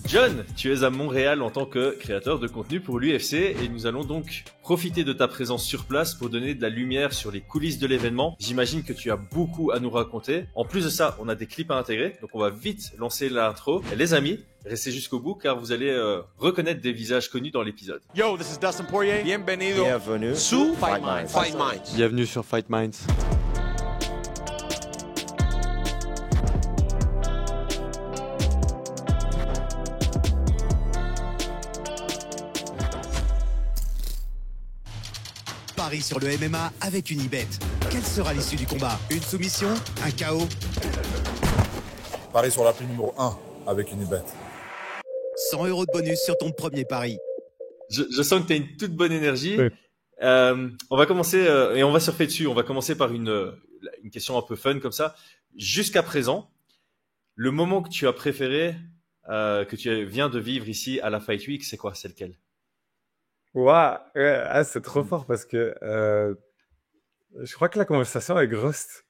John, tu es à Montréal en tant que créateur de contenu pour l'UFC et nous allons donc profiter de ta présence sur place pour donner de la lumière sur les coulisses de l'événement. J'imagine que tu as beaucoup à nous raconter. En plus de ça, on a des clips à intégrer, donc on va vite lancer l'intro. Les amis, restez jusqu'au bout car vous allez reconnaître des visages connus dans l'épisode. Yo, this is Dustin Poirier. Bienvenue Sous Fight Minds. Bienvenue sur Fight Minds. Paris sur le MMA avec Unibet. Quelle sera l'issue du combat? Une soumission? Un KO? Paris sur la prime numéro 1 avec Unibet. 100 € de bonus sur ton premier pari. Je sens que tu as une toute bonne énergie. Oui. On va commencer et on va surfer dessus. On va commencer par une question un peu fun comme ça. Jusqu'à présent, le moment que tu as préféré, que tu viens de vivre ici à la Fight Week, c'est quoi? C'est lequel? Waouh, c'est trop fort parce que je crois que la conversation avec Rust,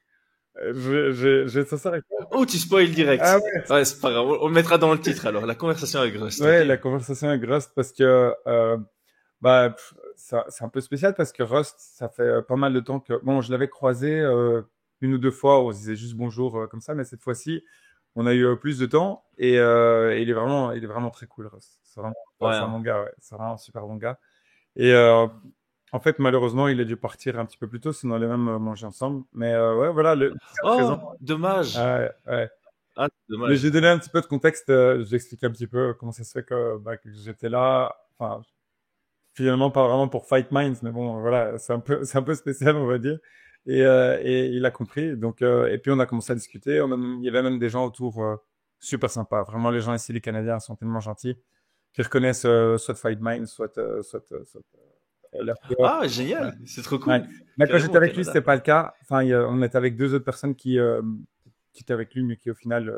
je vais être sincère avec toi. Oh, tu spoil direct. Ah ouais. Ouais, c'est pas grave. On le mettra dans le titre alors. La conversation avec Rust. Ouais, Okay. la conversation avec Rust parce que c'est un peu spécial parce que Rust, ça fait pas mal de temps que je l'avais croisé une ou deux fois, on se disait juste bonjour comme ça, mais cette fois-ci, on a eu plus de temps et il est vraiment très cool, Rust. C'est vraiment c'est un bon gars, ouais. C'est vraiment un super bon gars. Et en fait, malheureusement, il a dû partir un petit peu plus tôt, sinon on allait même manger ensemble. Mais ouais, voilà. Dommage. Ouais. Ah, Mais dommage. j'ai donné un petit peu de contexte. J'explique un petit peu comment ça se fait que j'étais là. Enfin, finalement, pas vraiment pour Fight Minds, mais bon, voilà, c'est un peu spécial, on va dire. Et il a compris. Donc, et puis on a commencé à discuter. Il y avait même des gens autour super sympas. Vraiment, les gens ici, les Canadiens, sont tellement gentils qui reconnaissent soit Fight Minds, soit l'RPA. Ah, génial. C'est trop cool. Ouais. Mais quand Carrément, j'étais avec lui, Canada. c'était pas le cas. Enfin, on était avec deux autres personnes qui étaient avec lui, mais qui au final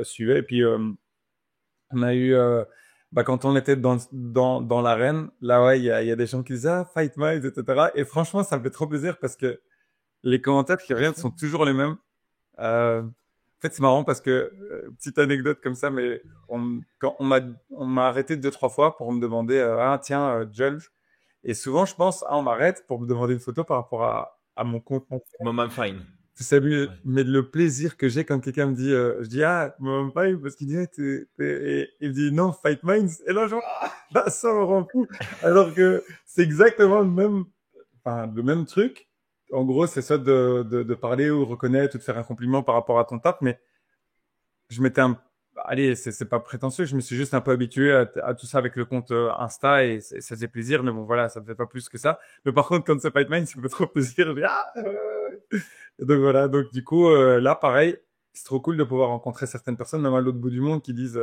suivaient. Et puis on a eu, quand on était dans l'arène, là ouais, il y a des gens qui disaient ah, Fight Minds, etc. Et franchement, ça me fait trop plaisir parce que les commentaires qui reviennent sont toujours les mêmes. En fait, c'est marrant parce que petite anecdote comme ça, mais quand on m'a arrêté 2-3 fois pour me demander ah tiens Judge. Et souvent, je pense, on m'arrête pour me demander une photo par rapport à mon compte. Moment fine. Vous savez, mais le plaisir que j'ai quand quelqu'un me dit, je dis, ah, Moment Fine, parce qu'il dit, et il me dit, non, Fight Minds. Et là, genre, ça me rend fou. Alors que c'est exactement le même truc. En gros, c'est ça de parler ou reconnaître ou de faire un compliment par rapport à ton taf, mais je m'étais allez, c'est pas prétentieux, je me suis juste un peu habitué à tout ça avec le compte Insta et ça faisait plaisir, mais bon voilà, ça me fait pas plus que ça. Mais par contre, quand c'est Fight Minds, ça me fait trop plaisir. Je dis, Et donc voilà, donc du coup, là pareil, c'est trop cool de pouvoir rencontrer certaines personnes, même à l'autre bout du monde, qui disent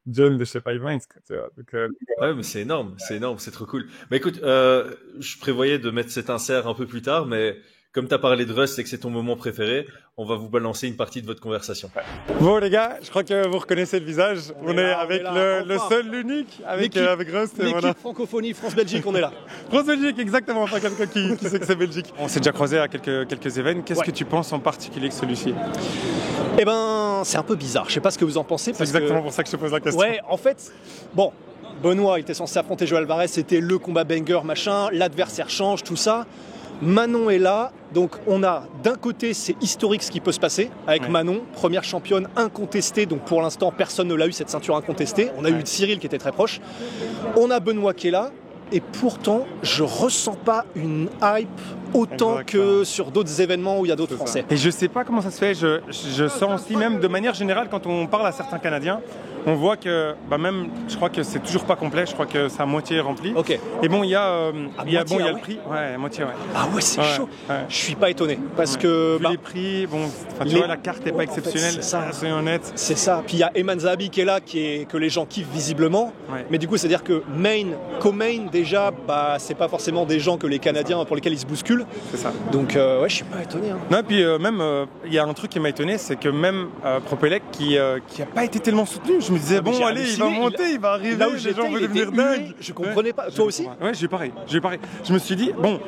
John de chez Fight Minds, quoi, tu vois. Donc, Ouais, mais c'est énorme, c'est trop cool. Mais écoute, je prévoyais de mettre cet insert un peu plus tard, mais comme tu as parlé de Rust et que c'est ton moment préféré, on va vous balancer une partie de votre conversation. Bon les gars, je crois que vous reconnaissez le visage. On est avec le enfin. seul, l'unique, avec Rust. Et L'équipe voilà. francophonie France-Belgique, on est là. France-Belgique, exactement. Enfin, quelqu'un qui sait que c'est Belgique. On s'est déjà croisé à quelques événements. Qu'est-ce que tu penses en particulier que celui-ci? Eh ben, c'est un peu bizarre. Je sais pas ce que vous en pensez. C'est exactement pour ça que je te pose la question. Ouais, en fait, bon, Benoît était censé affronter Joe Alvarez, c'était le combat banger, machin, l'adversaire change, tout ça. Manon est là, donc on a d'un côté c'est historique ce qui peut se passer avec Ouais. Manon, première championne incontestée, donc pour l'instant personne ne l'a eu cette ceinture incontestée, on a eu Cyril qui était très proche, on a Benoît qui est là, et pourtant je ressens pas une hype autant que sur d'autres événements où il y a d'autres Français. Et je sais pas comment ça se fait, je sens aussi même de manière générale quand on parle à certains Canadiens, on voit que même je crois que c'est toujours pas complet, je crois que c'est à moitié rempli. Ok. Et bon, il y a moitié, le prix, ouais, à moitié, ouais. Ah ouais, c'est Ouais, chaud. ouais. Je suis pas étonné parce que Vu les prix, bon, tu les- vois la carte est pas en fait, exceptionnelle, c'est ça. soyons honnêtes. c'est ça. Puis il y a Eman Zahabi qui est là, que les gens kiffent visiblement. Ouais. Mais du coup, c'est-à-dire que co-main déjà, c'est pas forcément des gens que les Canadiens pour lesquels ils se bousculent. C'est ça. Donc ouais, je suis pas étonné. Hein. Non, et puis même, il y a un truc qui m'a étonné, c'est que même Propelec qui a pas été tellement soutenu, je me disais, mais bon, j'ai allez, il va halluciné, monter, il va arriver, Là où les j'étais, gens vont il était devenir dingues. hué, je comprenais pas. Toi aussi? Ouais, j'ai eu pareil. Je me suis dit, bon,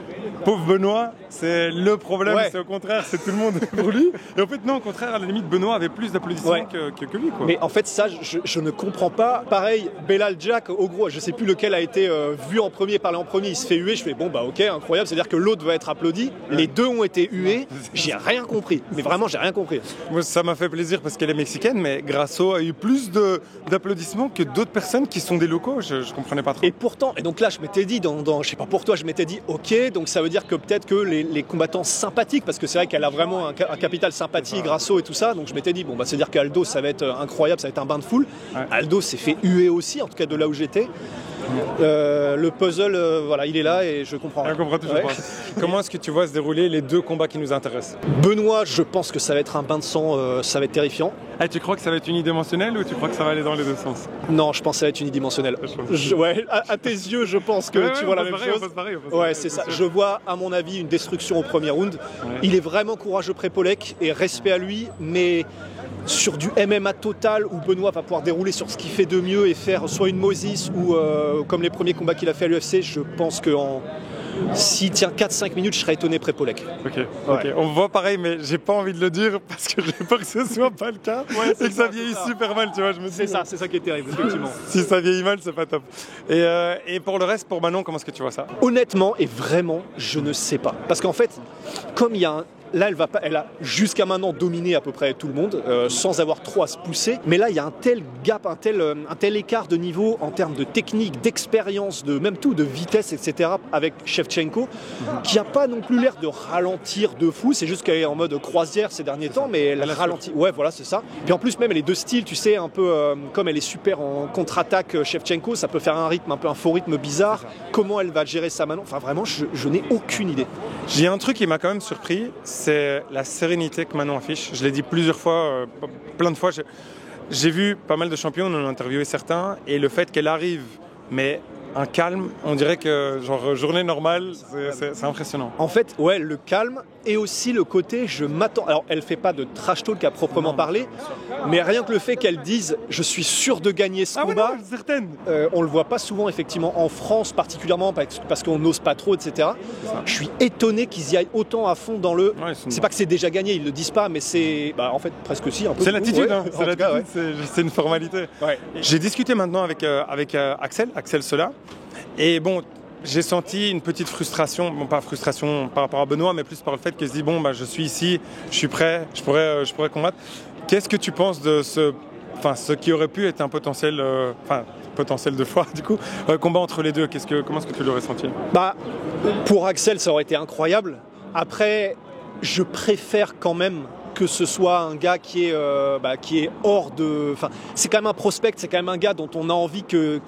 pauvre Benoît, c'est le problème, Ouais. c'est au contraire, c'est tout le monde pour lui. Et en fait, non, au contraire, à la limite, Benoît avait plus d'applaudissements Ouais. que lui, quoi. Mais en fait, ça, je ne comprends pas. Pareil, Belal Jack, au gros, je sais plus lequel a été vu en premier, parlé en premier, il se fait huer. Je fais bon, bah ok, incroyable, c'est-à-dire que l'autre va être applaudi. Les deux ont été hués. J'ai rien compris. Mais vraiment, j'ai rien compris. Moi, ça m'a fait plaisir parce qu'elle est mexicaine, mais Grasso a eu plus d'applaudissements que d'autres personnes qui sont des locaux. Je comprenais pas trop. Et pourtant, et donc là, je m'étais dit, je sais pas pour toi, je m'étais dit, ok, donc ça veut dire que peut-être que les combattants sympathiques, parce que c'est vrai qu'elle a vraiment un capital sympathie, Grasso et tout ça, donc je m'étais dit, bon, bah, c'est-à-dire qu'Aldo, ça va être incroyable, ça va être un bain de foule. Ouais. Aldo s'est fait huer aussi, en tout cas de là où j'étais. Le puzzle, voilà, il est là et je comprends. On comprend toujours Ouais. pas. Comment est-ce que tu vois se dérouler les deux combats qui nous intéressent? Benoît, je pense que ça va être un bain de sang, ça va être terrifiant. Ah, tu crois que ça va être unidimensionnel ou tu crois que ça va aller dans les deux sens? Non, je pense que ça va être unidimensionnel. Ouais, à tes yeux, je pense que Ouais, tu ouais, vois on la pense même pareil, chose. on pense pareil, on pense Ouais, pareil, c'est bien ça. sûr. Je vois, à mon avis, une destruction au premier round. Ouais. Il est vraiment courageux, Prépolek, et respect à lui, mais sur du MMA total où Benoît va pouvoir dérouler sur ce qu'il fait de mieux et faire soit une Moses ou comme les premiers combats qu'il a fait à l'UFC, je pense que s'il tient 4-5 minutes, je serais étonné Prépolek. Ok, ok. On voit pareil, mais j'ai pas envie de le dire parce que j'ai peur que ce soit pas le cas et que ça vieillisse super mal, tu vois. Je me dis, C'est ça qui est terrible, effectivement. si ça vieillit mal, c'est pas top. Et pour le reste, pour Manon, comment est-ce que tu vois ça? Honnêtement et vraiment, je ne sais pas. Parce qu'en fait, comme il y a un... Là, elle a jusqu'à maintenant dominé à peu près tout le monde, sans avoir trop à se pousser. Mais là, il y a un tel gap, un tel écart de niveau en termes de technique, d'expérience, de même tout, de vitesse, etc. avec Shevchenko, qui n'a pas non plus l'air de ralentir de fou. C'est juste qu'elle est en mode croisière ces derniers temps, mais elle ralentit. Ouais, voilà, c'est ça. Puis en plus, même les deux styles, tu sais, un peu comme elle est super en contre-attaque, Shevchenko, ça peut faire un faux rythme bizarre. Comment elle va gérer ça maintenant? Enfin, vraiment, je n'ai aucune idée. J'ai un truc qui m'a quand même surpris, c'est la sérénité que Manon affiche. Je l'ai dit plusieurs fois, plein de fois. J'ai vu pas mal de champions, on en a interviewé certains, et le fait qu'elle arrive, mais un calme, on dirait que genre journée normale, c'est impressionnant. En fait, ouais, le calme et aussi le côté je m'attends. Alors, elle fait pas de trash talk à proprement parler, mais rien que le fait qu'elle dise je suis sûr de gagner ce Ah ouais, combat, non, certaine. on le voit pas souvent effectivement en France particulièrement parce qu'on n'ose pas trop, etc. Je suis étonné qu'ils y aillent autant à fond dans le. Ouais, ils sont- C'est pas que c'est déjà gagné, ils le disent pas, mais c'est en fait presque si un peu. C'est l'attitude, Ouais, hein. en C'est tout cas, l'attitude, c'est une formalité. ouais. J'ai discuté maintenant avec Axel Sola, et bon, j'ai senti une petite frustration, bon pas frustration par rapport à Benoît, mais plus par le fait qu'il se dit bon bah je suis ici, je suis prêt, je pourrais combattre. Qu'est-ce que tu penses de ce qui aurait pu être un potentiel, potentiel de fois du coup, combat entre les deux? Comment est-ce que tu l'aurais senti? Bah, pour Axel, ça aurait été incroyable. Après, je préfère quand même que ce soit un gars qui est hors de... Enfin, c'est quand même un prospect, c'est quand même un gars dont on a envie que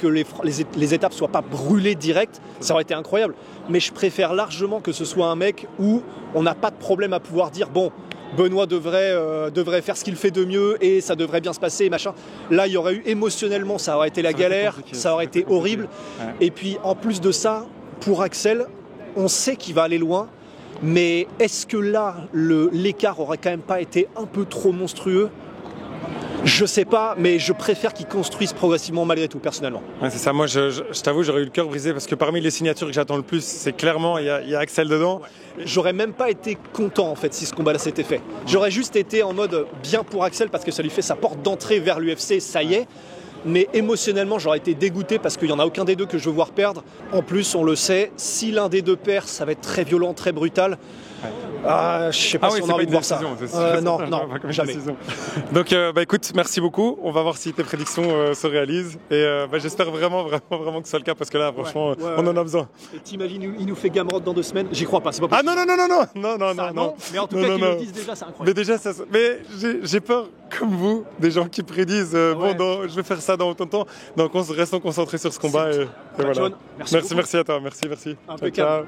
les étapes soient pas brûlées direct. Ça aurait été incroyable. Mais je préfère largement que ce soit un mec où on n'a pas de problème à pouvoir dire bon, Benoît devrait faire ce qu'il fait de mieux et ça devrait bien se passer, machin. Là, il y aurait eu émotionnellement, ça aurait été la galère, ça aurait été horrible. Ouais. Et puis, en plus de ça, pour Axel, on sait qu'il va aller loin. Mais est-ce que là, l'écart aurait quand même pas été un peu trop monstrueux? Je sais pas, mais je préfère qu'ils construisent progressivement malgré tout, personnellement. Ouais, c'est ça, moi je t'avoue, j'aurais eu le cœur brisé parce que parmi les signatures que j'attends le plus, c'est clairement, il y a Axel dedans. J'aurais même pas été content en fait si ce combat-là s'était fait. J'aurais juste été en mode bien pour Axel parce que ça lui fait sa porte d'entrée vers l'UFC, ça y est. Mais émotionnellement, j'aurais été dégoûté parce qu'il n'y en a aucun des deux que je veux voir perdre. En plus, on le sait, si l'un des deux perd, ça va être très violent, très brutal. Je sais pas si on a envie de voir ça. Non, jamais. Donc, écoute, merci beaucoup. On va voir si tes prédictions se réalisent. Et j'espère vraiment que ce soit le cas parce que là, franchement, on en a besoin. Et t'imagines, il nous fait Gamrot dans 2 semaines? J'y crois pas, c'est pas Ah possible. non. Mais en tout Non, cas, non, qu'ils non. le disent déjà, c'est incroyable. Mais déjà, j'ai peur, comme vous, des gens qui prédisent je vais faire ça dans autant de temps. Donc, restons concentrés sur ce combat. Et voilà. John, merci beaucoup. Merci à toi. Merci. Impeccable. Ciao.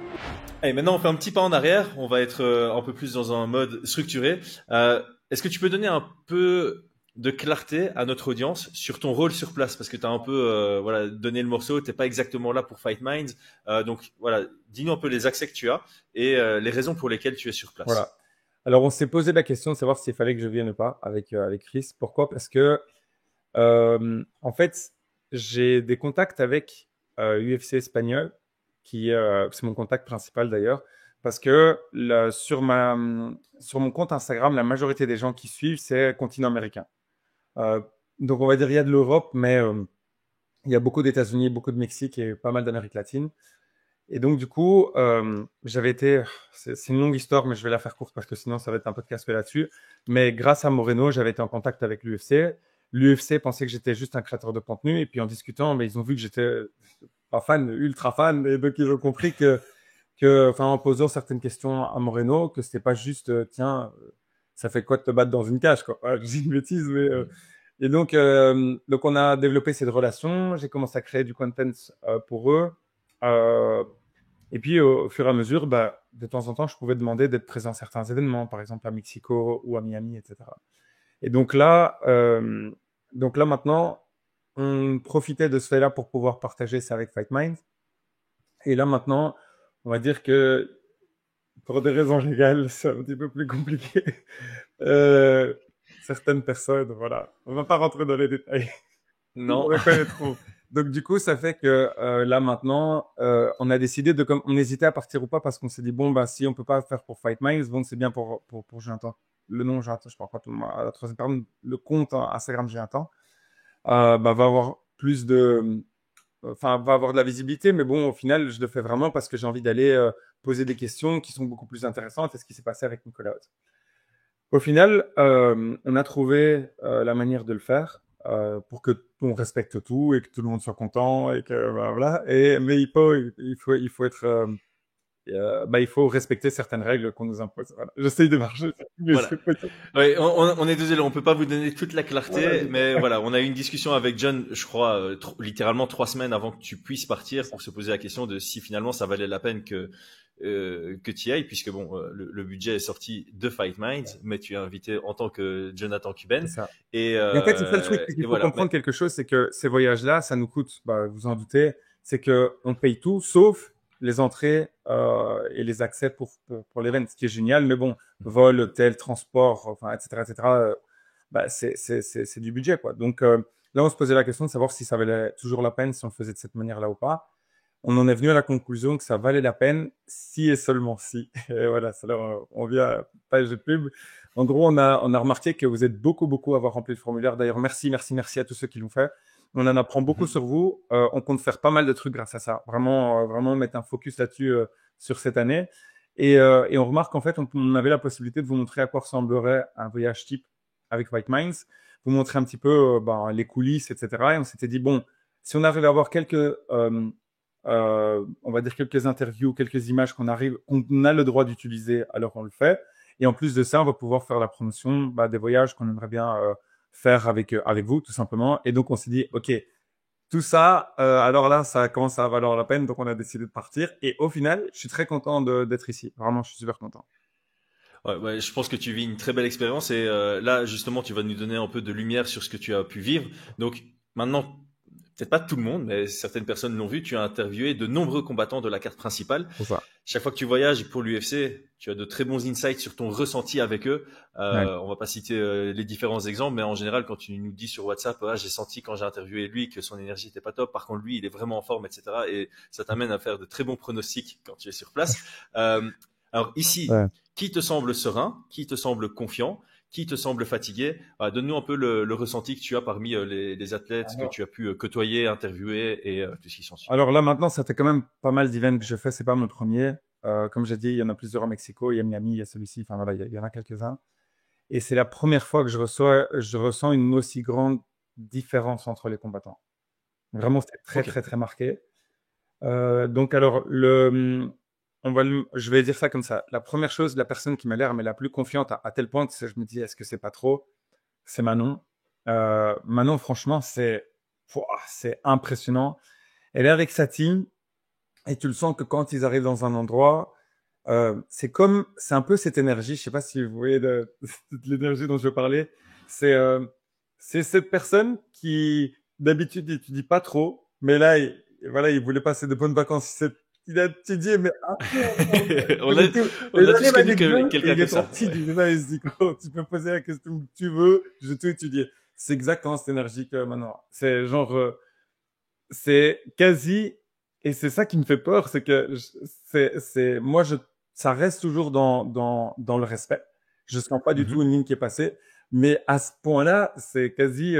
Allez, maintenant on fait un petit pas en arrière, on va être un peu plus dans un mode structuré. Est-ce que tu peux donner un peu de clarté à notre audience sur ton rôle sur place? Parce que tu as un peu donné le morceau, tu n'es pas exactement là pour Fight Minds. Donc voilà, dis-nous un peu les accès que tu as et les raisons pour lesquelles tu es sur place. Voilà. Alors, on s'est posé la question de savoir s'il fallait que je vienne ou pas avec Chris. Pourquoi? Parce que, en fait, j'ai des contacts avec UFC espagnol, c'est mon contact principal d'ailleurs. parce que sur mon compte Instagram, la majorité des gens qui suivent, c'est continent américain. Donc, on va dire il y a de l'Europe, mais il y a beaucoup d'États-Unis, beaucoup de Mexique et pas mal d'Amérique latine. Et donc, du coup, c'est une longue histoire, mais je vais la faire courte parce que sinon, ça va être un podcast fait là-dessus. Mais grâce à Moreno, j'avais été en contact avec l'UFC. L'UFC pensait que j'étais juste un créateur de contenu. Et puis, en discutant, ils ont vu que j'étais pas fan, ultra fan. Et donc, ils ont compris en posant certaines questions à Moreno, que c'était pas juste, tiens, ça fait quoi de te battre dans une cage, quoi. Je dis une bêtise, mais... Et donc, on a développé cette relation. J'ai commencé à créer du content pour eux. Et puis, au fur et à mesure, de temps en temps, je pouvais demander d'être présent à certains événements, par exemple à Mexico ou à Miami, etc. Et donc là, maintenant, on profitait de ce fait-là pour pouvoir partager ça avec Fight Minds. Et là, maintenant, on va dire que pour des raisons légales, c'est un petit peu plus compliqué. Certaines personnes, voilà. On va pas rentrer dans les détails. Non. Donc, du coup, ça fait que là, maintenant, on a décidé on hésitait à partir ou pas parce qu'on s'est dit, bon, si on peut pas faire pour Fight Minds, bon, c'est bien pour Jonathan. Le nom, Jonathan, je parle pas tout le monde. À la troisième personne, le compte Instagram Jonathan, va avoir plus de... va avoir de la visibilité, mais bon, au final, je le fais vraiment parce que j'ai envie d'aller poser des questions qui sont beaucoup plus intéressantes. Et ce qui s'est passé avec Nicolas Haute. Au final, on a trouvé la manière de le faire pour que on respecte tout et que tout le monde soit content et que voilà. Mais il faut être il faut respecter certaines règles qu'on nous impose. Voilà. J'essaye de marcher. Voilà. Ouais, on est désolé, on peut pas vous donner toute la clarté, mais voilà, on a eu une discussion avec John, je crois, littéralement 3 semaines avant que tu puisses partir pour se poser la question de si finalement ça valait la peine que tu y ailles, puisque bon, le budget est sorti de Fight Minds, mais tu es invité en tant que Jonathan Cuben. Et en fait, c'est ça le truc, c'est qu'il faut comprendre quelque chose, c'est que ces voyages-là, ça nous coûte, vous en doutez, c'est que on paye tout, sauf les entrées et les accès pour l'événement, ce qui est génial. Mais bon, vol, hôtel, transport, etc., c'est du budget, quoi. Donc là, on se posait la question de savoir si ça valait toujours la peine, si on le faisait de cette manière-là ou pas. On en est venu à la conclusion que ça valait la peine, si et seulement si. Et voilà, on vient à page de pub. En gros, on a remarqué que vous êtes beaucoup à avoir rempli le formulaire. D'ailleurs, merci à tous ceux qui l'ont fait. On en apprend beaucoup sur vous. On compte faire pas mal de trucs grâce à ça. Vraiment mettre un focus là-dessus sur cette année. Et on remarque en fait, on avait la possibilité de vous montrer à quoi ressemblerait un voyage type avec Fight Minds, vous montrer un petit peu les coulisses, etc. Et on s'était dit, bon, si on arrive à avoir quelques, on va dire quelques interviews, quelques images qu'on a le droit d'utiliser, alors on le fait. Et en plus de ça, on va pouvoir faire la promotion des voyages qu'on aimerait bien faire avec vous, tout simplement. Et donc, on s'est dit, OK, tout ça, alors là, ça commence à valoir la peine. Donc, on a décidé de partir. Et au final, je suis très content d'être ici. Vraiment, je suis super content. Ouais, je pense que tu vis une très belle expérience. Et là, justement, tu vas nous donner un peu de lumière sur ce que tu as pu vivre. Donc, maintenant, peut-être pas tout le monde, mais certaines personnes l'ont vu. Tu as interviewé de nombreux combattants de la carte principale. C'est ça. Chaque fois que tu voyages pour l'UFC, tu as de très bons insights sur ton ressenti avec eux. On va pas citer les différents exemples, mais en général, quand tu nous dis sur WhatsApp, j'ai senti quand j'ai interviewé lui que son énergie était pas top. Par contre, lui, il est vraiment en forme, etc. Et ça t'amène à faire de très bons pronostics quand tu es sur place. Alors ici, qui te semble serein, qui te semble confiant, qui te semble fatigué? Donne-nous un peu le ressenti que tu as parmi les athlètes que tu as pu côtoyer, interviewer et tout ce qui s'en suit. Alors là, maintenant, ça fait quand même pas mal d'events que je fais. C'est pas mon premier. Comme j'ai dit, il y en a plusieurs à Mexico, il y a Miami, il y a celui-ci. Enfin voilà, il y en a quelques-uns. Et c'est la première fois que je ressens une aussi grande différence entre les combattants. Vraiment, c'était très marqué. Donc alors, je vais dire ça comme ça. La première chose, la personne qui m'a l'air mais la plus confiante à tel point que je me dis, est-ce que c'est pas trop? C'est Manon. Manon, franchement, c'est impressionnant. Elle est avec sa team et tu le sens que quand ils arrivent dans un endroit, c'est un peu cette énergie. Je sais pas si vous voyez l'énergie dont je parlais. C'est cette personne qui d'habitude il étudie pas trop, mais là, il voulait passer de bonnes vacances. Il a étudié, mais on a tous connu quelqu'un comme ça. Il se dit, tu peux poser la question que tu veux, je vais tout étudier. C'est exactement cette énergie que maintenant. C'est genre, c'est quasi, et c'est ça qui me fait peur, c'est que moi, ça reste toujours dans le respect. Je sens pas du tout une ligne qui est passée. Mais à ce point-là, c'est quasi,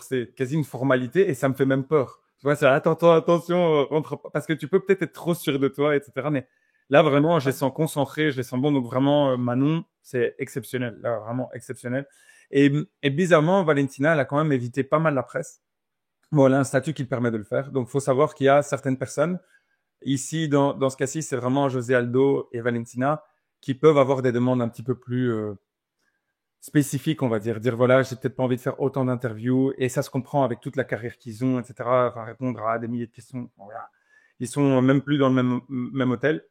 c'est quasi une formalité et ça me fait même peur. Tu vois, c'est attention, rentre pas. Parce que tu peux peut-être être trop sûr de toi, etc. Mais là, vraiment, je les sens concentrés, je les sens bons. Donc vraiment, Manon, c'est exceptionnel. Là, vraiment exceptionnel. Et bizarrement, Valentina, elle a quand même évité pas mal la presse. Bon, elle a un statut qui le permet de le faire. Donc, faut savoir qu'il y a certaines personnes. Ici, dans ce cas-ci, c'est vraiment José Aldo et Valentina qui peuvent avoir des demandes un petit peu plus spécifiques, on va dire. Dire, voilà, j'ai peut-être pas envie de faire autant d'interviews. Et ça se comprend avec toute la carrière qu'ils ont, etc. Enfin, répondre à des milliers de questions. Bon, voilà. Ils sont même plus dans le même hôtel.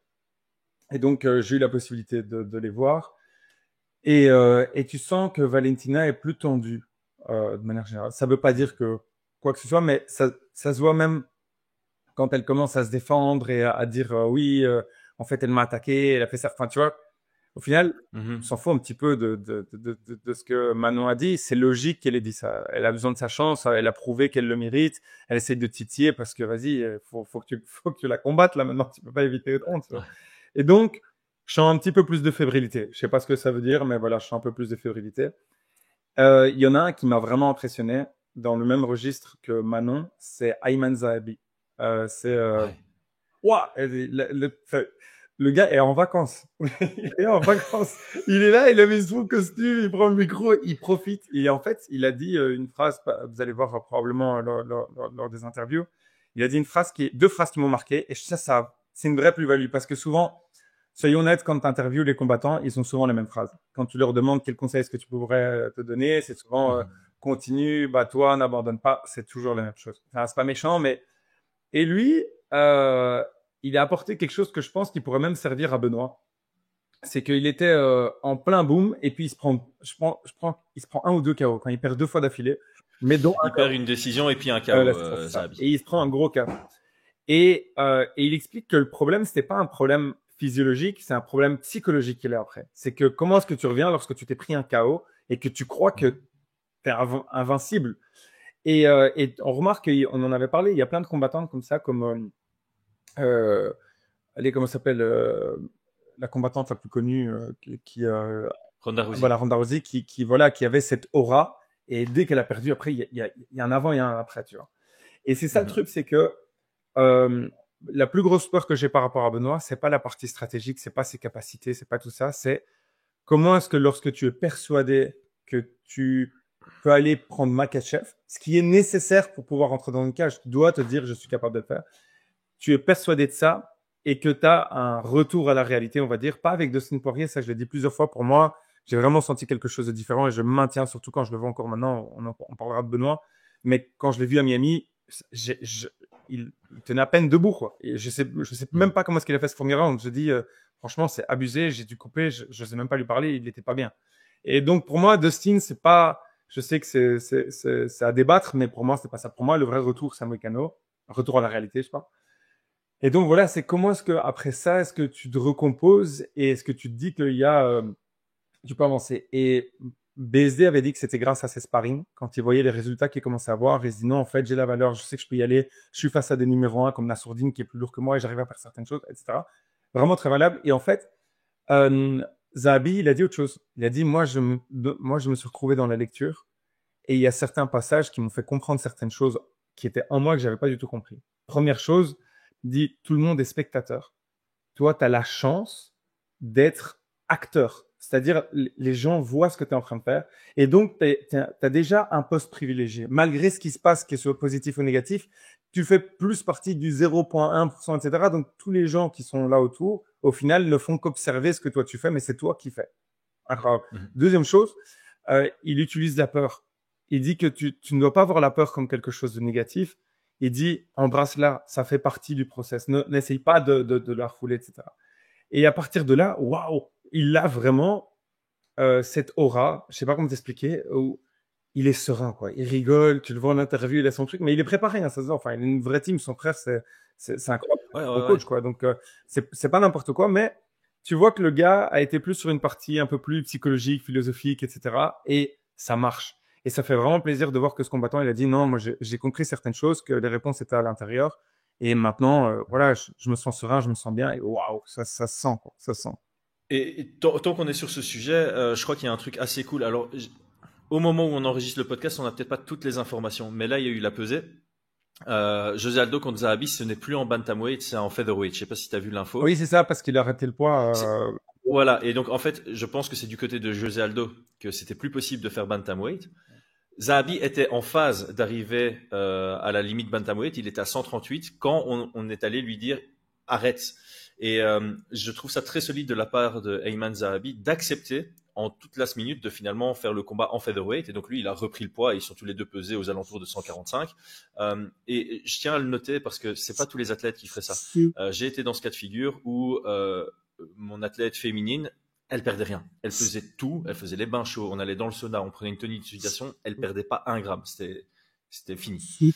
Et donc, j'ai eu la possibilité de les voir. Et tu sens que Valentina est plus tendue de manière générale. Ça veut pas dire que quoi que ce soit, mais ça se voit même quand elle commence à se défendre et à dire oui, en fait, elle m'a attaqué, elle a fait ça. Enfin, tu vois, au final, on s'en fout un petit peu de ce que Manon a dit. C'est logique qu'elle ait dit ça. Elle a besoin de sa chance, elle a prouvé qu'elle le mérite. Elle essaie de titiller parce que, vas-y, faut que tu la combattes là maintenant. Tu peux pas éviter autant. Tu vois. Et donc, je sens un petit peu plus de fébrilité. Je sais pas ce que ça veut dire, mais voilà, je sens un peu plus de fébrilité. Il y en a un qui m'a vraiment impressionné dans le même registre que Manon, c'est Ayman Zahabi. Ouah, le gars est en vacances. Il est en vacances. Il est là, il a mis son costume, il prend le micro, il profite. Et en fait, il a dit une phrase, vous allez voir probablement lors des interviews, il a dit deux phrases qui m'ont marqué. Et ça, c'est une vraie plus-value parce que souvent, soyons honnêtes, quand tu interviews les combattants, ils ont souvent les mêmes phrases. Quand tu leur demandes quel conseil est-ce que tu pourrais te donner, c'est souvent continue, toi, n'abandonne pas. C'est toujours la même chose. Enfin, c'est pas méchant, mais... Et lui, il a apporté quelque chose que je pense qui pourrait même servir à Benoît. C'est qu'il était en plein boom et puis il se prend un ou deux KO quand il perd 2 fois d'affilée. Mais dont il perd une décision et puis un KO. Et il se prend un gros KO. Et il explique que le problème, c'était pas un problème physiologique, c'est un problème psychologique qu'il a après. C'est que comment est-ce que tu reviens lorsque tu t'es pris un KO et que tu crois que t'es invincible. Et on remarque qu'on en avait parlé, il y a plein de combattantes comme ça, comme comment s'appelle la combattante la plus connue Ronda Rousey. Voilà, Ronda Rousey qui avait cette aura et dès qu'elle a perdu, après il y a un avant et un après, tu vois. Et c'est ça le truc, c'est que la plus grosse peur que j'ai par rapport à Benoît, c'est pas la partie stratégique, c'est pas ses capacités, c'est pas tout ça, c'est comment est-ce que lorsque tu es persuadé que tu peux aller prendre Makhachev, ce qui est nécessaire pour pouvoir entrer dans une cage, tu dois te dire je suis capable de le faire. Tu es persuadé de ça et que tu as un retour à la réalité, on va dire, pas avec Dustin Poirier, ça je l'ai dit plusieurs fois, pour moi, j'ai vraiment senti quelque chose de différent et je me maintiens, surtout quand je le vois encore maintenant, on parlera de Benoît, mais quand je l'ai vu à Miami, il tenait à peine debout, quoi. Et je sais même pas comment est-ce qu'il a fait ce premier round. Je dis, franchement, c'est abusé, j'ai dû couper, je sais même pas lui parler, il était pas bien. Et donc, pour moi, Dustin, c'est pas, je sais que c'est à débattre, mais pour moi, c'est pas ça. Pour moi, le vrai retour, c'est Moïcano. Retour à la réalité, je pense. Et donc, voilà, c'est comment est-ce que, après ça, est-ce que tu te recomposes et est-ce que tu te dis qu'il y a, tu peux avancer. Et BSD avait dit que c'était grâce à ses sparring. Quand il voyait les résultats qu'il commençait à voir, il se dit non, en fait, j'ai la valeur, je sais que je peux y aller. Je suis face à des numéros 1 comme Nassourdine qui est plus lourd que moi et j'arrive à faire certaines choses, etc. Vraiment très valable. Et en fait, Zahabi, il a dit autre chose. Il a dit, moi, je me suis retrouvé dans la lecture et il y a certains passages qui m'ont fait comprendre certaines choses qui étaient en moi que j'avais pas du tout compris. Première chose, dit, tout le monde est spectateur. Toi, tu as la chance d'être acteur. C'est-à-dire, les gens voient ce que tu es en train de faire. Et donc, tu as déjà un poste privilégié. Malgré ce qui se passe, qu'il soit positif ou négatif, tu fais plus partie du 0,1%, etc. Donc, tous les gens qui sont là autour, au final, ne font qu'observer ce que toi tu fais, mais c'est toi qui fais. Alors, deuxième chose, il utilise la peur. Il dit que tu ne dois pas voir la peur comme quelque chose de négatif. Il dit, embrasse-la, ça fait partie du process. N'essaye pas de la refouler, etc. Et à partir de là, waouh, il a vraiment cette aura, je sais pas comment t'expliquer, où il est serein, quoi. Il rigole, tu le vois en interview, il a son truc, mais il est préparé, hein, ça se voit. Enfin, il a une vraie team, son frère, c'est incroyable, coach, quoi. Donc, c'est pas n'importe quoi, mais tu vois que le gars a été plus sur une partie un peu plus psychologique, philosophique, etc. Et ça marche. Et ça fait vraiment plaisir de voir que ce combattant, il a dit non, moi, j'ai compris certaines choses, que les réponses étaient à l'intérieur. Et maintenant, voilà, je me sens serein, je me sens bien. Et waouh, ça se sent, quoi. Ça se sent. Et tant qu'on est sur ce sujet, je crois qu'il y a un truc assez cool. Alors, au moment où on enregistre le podcast, on n'a peut-être pas toutes les informations, mais là, il y a eu la pesée. José Aldo contre Zahabi, ce n'est plus en bantamweight, c'est en featherweight. Je sais pas si tu as vu l'info. Oui, c'est ça, parce qu'il a arrêté le poids. Voilà, et donc en fait, je pense que c'est du côté de José Aldo que c'était plus possible de faire bantamweight. Zahabi était en phase d'arriver à la limite bantamweight, il était à 138 quand on est allé lui dire arrête. Et je trouve ça très solide de la part de Ayman Zahabi d'accepter en toute last minute de finalement faire le combat en featherweight. Et donc lui, il a repris le poids. Ils sont tous les deux pesés aux alentours de 145. Et je tiens à le noter parce que c'est pas tous les athlètes qui feraient ça. J'ai été dans ce cas de figure où mon athlète féminine, elle perdait rien. Elle faisait tout. Elle faisait les bains chauds. On allait dans le sauna. On prenait une tonification. Elle perdait pas 1 gramme. C'était fini.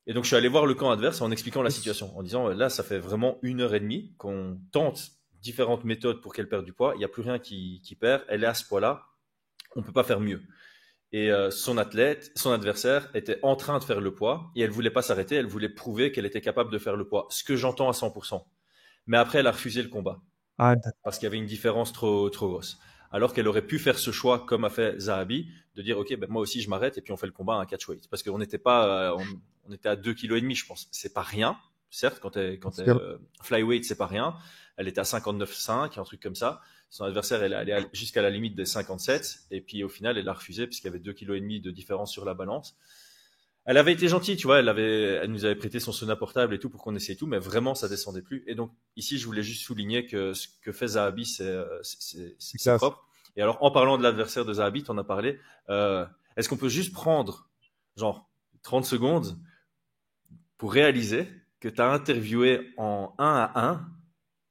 Et donc, je suis allé voir le camp adverse en expliquant la situation, en disant, là, ça fait vraiment 1h30 qu'on tente différentes méthodes pour qu'elle perde du poids. Il n'y a plus rien qui perd. Elle est à ce poids-là. On ne peut pas faire mieux. Et son adversaire, était en train de faire le poids et elle voulait pas s'arrêter. Elle voulait prouver qu'elle était capable de faire le poids. Ce que j'entends à 100%. Mais après, elle a refusé le combat. Parce qu'il y avait une différence trop grosse. Alors qu'elle aurait pu faire ce choix, comme a fait Zahabi, de dire, OK, ben moi aussi, je m'arrête et puis on fait le combat à un catchweight. Parce qu'on n'était pas, on était à 2,5 kg, je pense. C'est pas rien. Certes, quand t'es flyweight, c'est pas rien. Elle était à 59,5, un truc comme ça. Son adversaire, elle est allée jusqu'à la limite des 57. Et puis, au final, elle a refusé puisqu'il y avait 2,5 kg de différence sur la balance. Elle avait été gentille, tu vois. Elle nous avait prêté son sauna portable et tout pour qu'on essaye tout, mais vraiment, ça descendait plus. Et donc, ici, je voulais juste souligner que ce que fait Zahabi, c'est propre. Et alors, en parlant de l'adversaire de Zahabi, tu en as parlé. Est-ce qu'on peut juste prendre, genre, 30 secondes pour réaliser que tu as interviewé en 1 à 1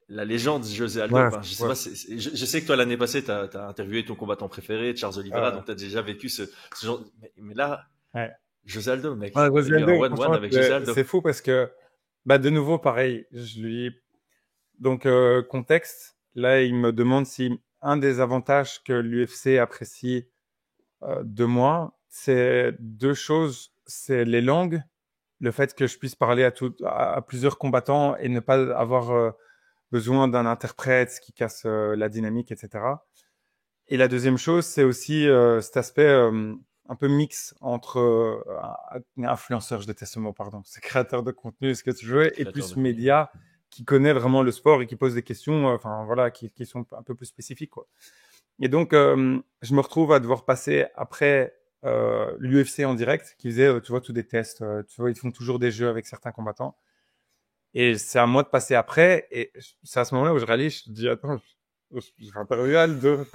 la légende José Aldo? Je sais pas, je sais que toi, l'année passée, tu as interviewé ton combattant préféré, Charles Oliveira, donc tu as déjà vécu ce genre. Mais là, José Aldo, mec. José Aldo, avec José Aldo. C'est fou parce que, de nouveau, pareil, je lui. Donc, contexte, là, il me demande si un des avantages que l'UFC apprécie de moi, c'est 2 choses. C'est les langues, le fait que je puisse parler à plusieurs combattants et ne pas avoir besoin d'un interprète qui casse la dynamique, etc. Et la deuxième chose, c'est aussi cet aspect un peu mix entre influenceur, je déteste ce mot, pardon, c'est créateur de contenu, ce que tu veux, et plus média qui connaît vraiment le sport et qui pose des questions, qui sont un peu plus spécifiques, quoi. Et donc, je me retrouve à devoir passer après l'UFC en direct, qui faisait, tu vois, tous des tests, tu vois, ils font toujours des jeux avec certains combattants. Et c'est à moi de passer après, et c'est à ce moment-là où je réalise, je dis, attends, je vais interviewer Aldo.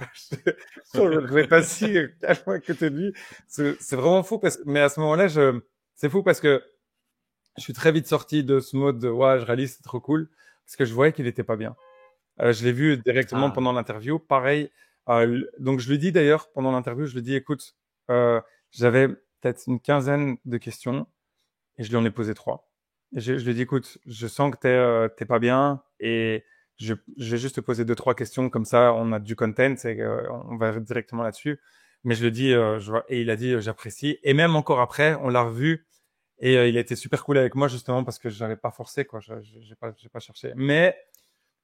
Je vais pas si calme que t'es lui. C'est vraiment fou mais à ce moment-là, c'est fou parce que je suis très vite sorti de ce mode de, ouais, je réalise, c'est trop cool. Parce que je voyais qu'il était pas bien. Je l'ai vu directement pendant l'interview. Pareil. Donc, je lui dis d'ailleurs, pendant l'interview, je lui dis, écoute, j'avais peut-être une 15aine de questions et je lui en ai posé 3. Et je lui ai dit, écoute, je sens que t'es pas bien et je vais juste te poser 2-3 questions comme ça, on a du content, on va directement là-dessus. Mais je le dis, et il a dit, j'apprécie. Et même encore après, on l'a revu et il a été super cool avec moi justement parce que j'avais pas forcé, quoi. J'ai pas cherché. Mais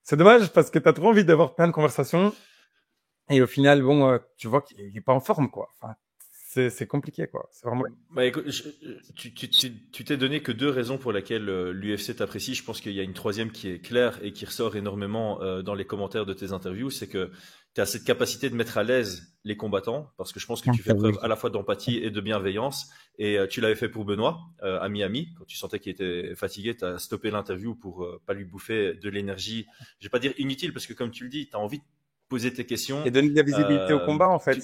c'est dommage parce que t'as trop envie d'avoir plein de conversations et au final, bon, tu vois qu'il est pas en forme, quoi. Enfin, c'est compliqué, quoi. C'est vraiment. Écoute, tu t'es donné que 2 raisons pour lesquelles l'UFC t'apprécie. Je pense qu'il y a une 3e qui est claire et qui ressort énormément dans les commentaires de tes interviews, c'est que tu as cette capacité de mettre à l'aise les combattants, parce que je pense que tu fais preuve à la fois d'empathie et de bienveillance. Et tu l'avais fait pour Benoît à Miami, quand tu sentais qu'il était fatigué, tu as stoppé l'interview pour pas lui bouffer de l'énergie. Je vais pas dire inutile, parce que comme tu le dis, tu as envie de poser tes questions. Et donner de la visibilité au combat, en fait.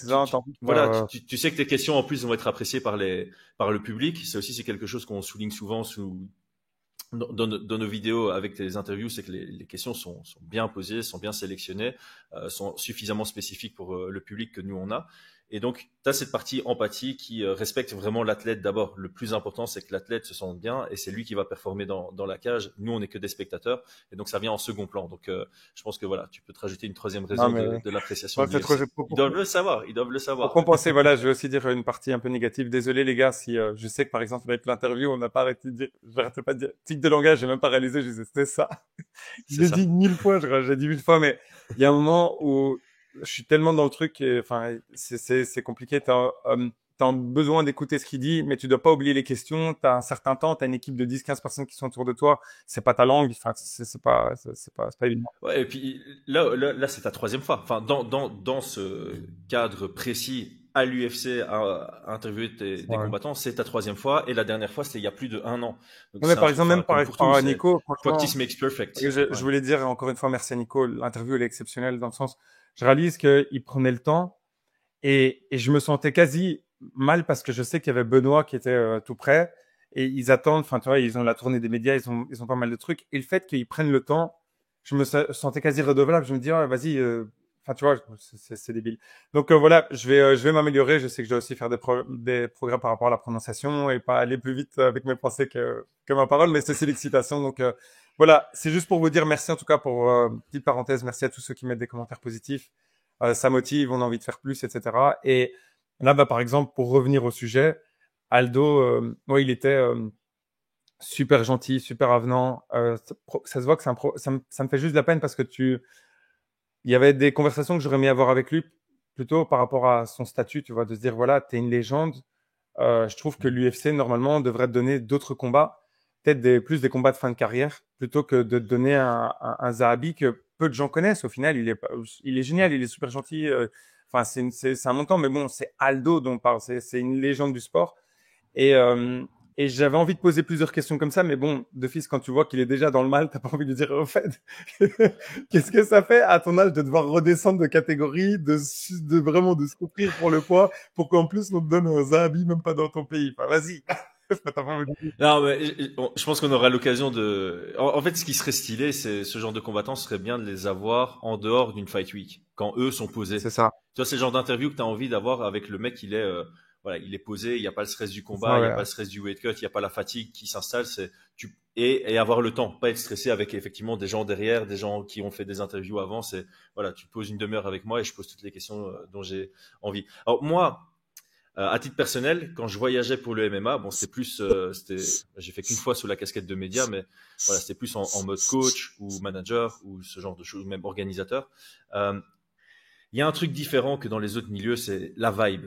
Tu sais que tes questions, en plus, vont être appréciées par le public. C'est quelque chose qu'on souligne souvent dans nos vidéos avec tes interviews, c'est que les questions sont bien posées, sont bien sélectionnées, sont suffisamment spécifiques pour le public que nous on a. Et donc, tu as cette partie empathie qui respecte vraiment l'athlète d'abord. Le plus important, c'est que l'athlète se sente bien et c'est lui qui va performer dans la cage. Nous, on n'est que des spectateurs et donc ça vient en second plan. Donc, je pense que voilà, tu peux te rajouter une troisième raison de l'appréciation. Ils doivent le savoir. Pour compenser, voilà, je vais aussi dire une partie un peu négative. Désolé les gars, si je sais que par exemple avec l'interview, on n'a pas arrêté de dire, j'arrête pas de dire tic de langage, j'ai même pas réalisé, je disais c'était ça. J'ai dit 1000 fois, j'ai dit 1000 fois, mais il y a un moment où je suis tellement dans le truc, enfin, c'est compliqué. T'as besoin d'écouter ce qu'il dit, mais tu dois pas oublier les questions. T'as un certain temps, t'as une équipe de 10-15 personnes qui sont autour de toi. C'est pas ta langue. Enfin, c'est pas évident. Ouais, et puis là, c'est ta troisième fois. Enfin, dans ce cadre précis, à l'UFC, à interviewer des combattants, c'est ta troisième fois. Et la dernière fois, c'était il y a plus d'1 an. Donc, non, mais par exemple, même par rapport à Nico, practice makes perfect. Je voulais dire encore une fois merci à Nico. L'interview, elle est exceptionnelle dans le sens, je réalise qu'il prenait le temps et je me sentais quasi mal parce que je sais qu'il y avait Benoît qui était tout près et ils attendent, enfin, tu vois, ils ont la tournée des médias, ils ont pas mal de trucs. Et le fait qu'ils prennent le temps, je me sentais quasi redevable. Je me dis, oh, vas-y, enfin, tu vois, c'est débile. Donc, voilà, je vais m'améliorer. Je sais que je dois aussi faire des progrès par rapport à la prononciation et pas aller plus vite avec mes pensées que ma parole, mais c'est l'excitation. Donc, voilà, c'est juste pour vous dire merci en tout cas pour petite parenthèse. Merci à tous ceux qui mettent des commentaires positifs. Ça motive, on a envie de faire plus, etc. Et là, par exemple, pour revenir au sujet, Aldo, il était super gentil, super avenant. Ça se voit que ça me fait juste de la peine parce que il y avait des conversations que j'aurais aimé avoir avec lui plutôt par rapport à son statut, tu vois, de se dire voilà, t'es une légende. Je trouve que l'UFC normalement devrait te donner d'autres combats. Peut-être plus des combats de fin de carrière plutôt que de te donner un Zahabi que peu de gens connaissent. Au final, il est génial, il est super gentil. Enfin, c'est un montant, mais bon, c'est Aldo dont on parle. C'est une légende du sport. Et j'avais envie de poser plusieurs questions comme ça, mais bon, d'office, quand tu vois qu'il est déjà dans le mal, t'as pas envie de dire au fait, qu'est-ce que ça fait à ton âge de devoir redescendre de catégorie, de vraiment de souffrir pour le poids, pour qu'en plus on te donne un Zahabi même pas dans ton pays. Enfin, vas-y. Non, mais je pense qu'on aura l'occasion de. En fait, ce qui serait stylé, c'est ce genre de combattants, ce serait bien de les avoir en dehors d'une fight week, quand eux sont posés. C'est ça. Tu vois, c'est le genre d'interview que tu as envie d'avoir avec le mec. Il est posé. Il n'y a pas le stress du combat, il n'y a pas le stress du weight cut, il n'y a pas la fatigue qui s'installe. Et avoir le temps, pas être stressé avec effectivement des gens derrière, des gens qui ont fait des interviews avant. C'est voilà, tu poses une demi-heure avec moi et je pose toutes les questions dont j'ai envie. Alors moi. À titre personnel, quand je voyageais pour le MMA, bon, c'était plus, j'ai fait qu'une fois sous la casquette de média, mais voilà, c'était plus en mode coach ou manager ou ce genre de choses, même organisateur. Il y a un truc différent que dans les autres milieux, c'est la vibe.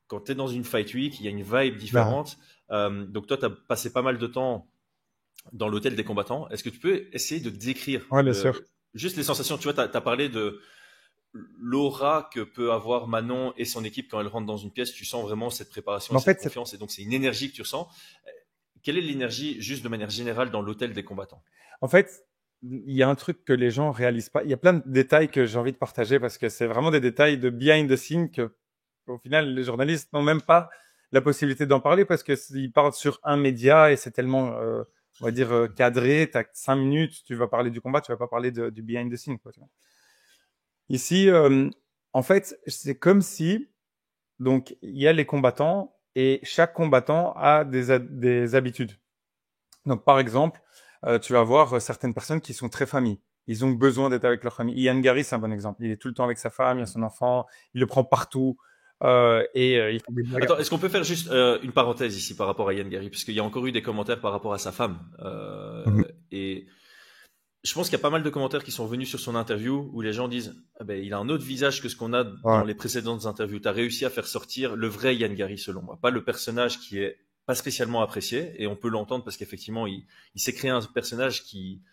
Quand tu es dans une fight week, il y a une vibe différente. Donc toi, tu as passé pas mal de temps dans l'hôtel des combattants. Est-ce que tu peux essayer de décrire bien sûr. Juste les sensations? Tu vois, tu as parlé de l'aura que peut avoir Manon et son équipe quand elle rentre dans une pièce. Tu sens vraiment cette préparation, cette confiance, et donc c'est une énergie que tu ressens. Quelle est l'énergie, juste de manière générale, dans l'hôtel des combattants? En fait, il y a un truc que les gens réalisent pas. Il y a plein de détails que j'ai envie de partager parce que c'est vraiment des détails de behind the scene que, au final, les journalistes n'ont même pas la possibilité d'en parler parce que ils parlent sur un média et c'est tellement, on va dire, cadré. T'as 5 minutes, tu vas parler du combat, tu vas pas parler du behind the scene, quoi, tu vois. Ici, en fait, c'est comme si, donc, il y a les combattants et chaque combattant a des habitudes. Donc, par exemple, tu vas voir certaines personnes qui sont très familles. Ils ont besoin d'être avec leur famille. Ian Gary, c'est un bon exemple. Il est tout le temps avec sa femme, il a son enfant, il le prend partout. Il fait des blagues. Attends, est-ce qu'on peut faire juste une parenthèse ici par rapport à Ian Gary, parce qu'il y a encore eu des commentaires par rapport à sa femme. Et je pense qu'il y a pas mal de commentaires qui sont venus sur son interview où les gens disent il a un autre visage que ce qu'on a dans les précédentes interviews. Tu as réussi à faire sortir le vrai Ian Gary selon moi, pas le personnage qui est pas spécialement apprécié, et on peut l'entendre parce qu'effectivement il s'est créé un personnage qui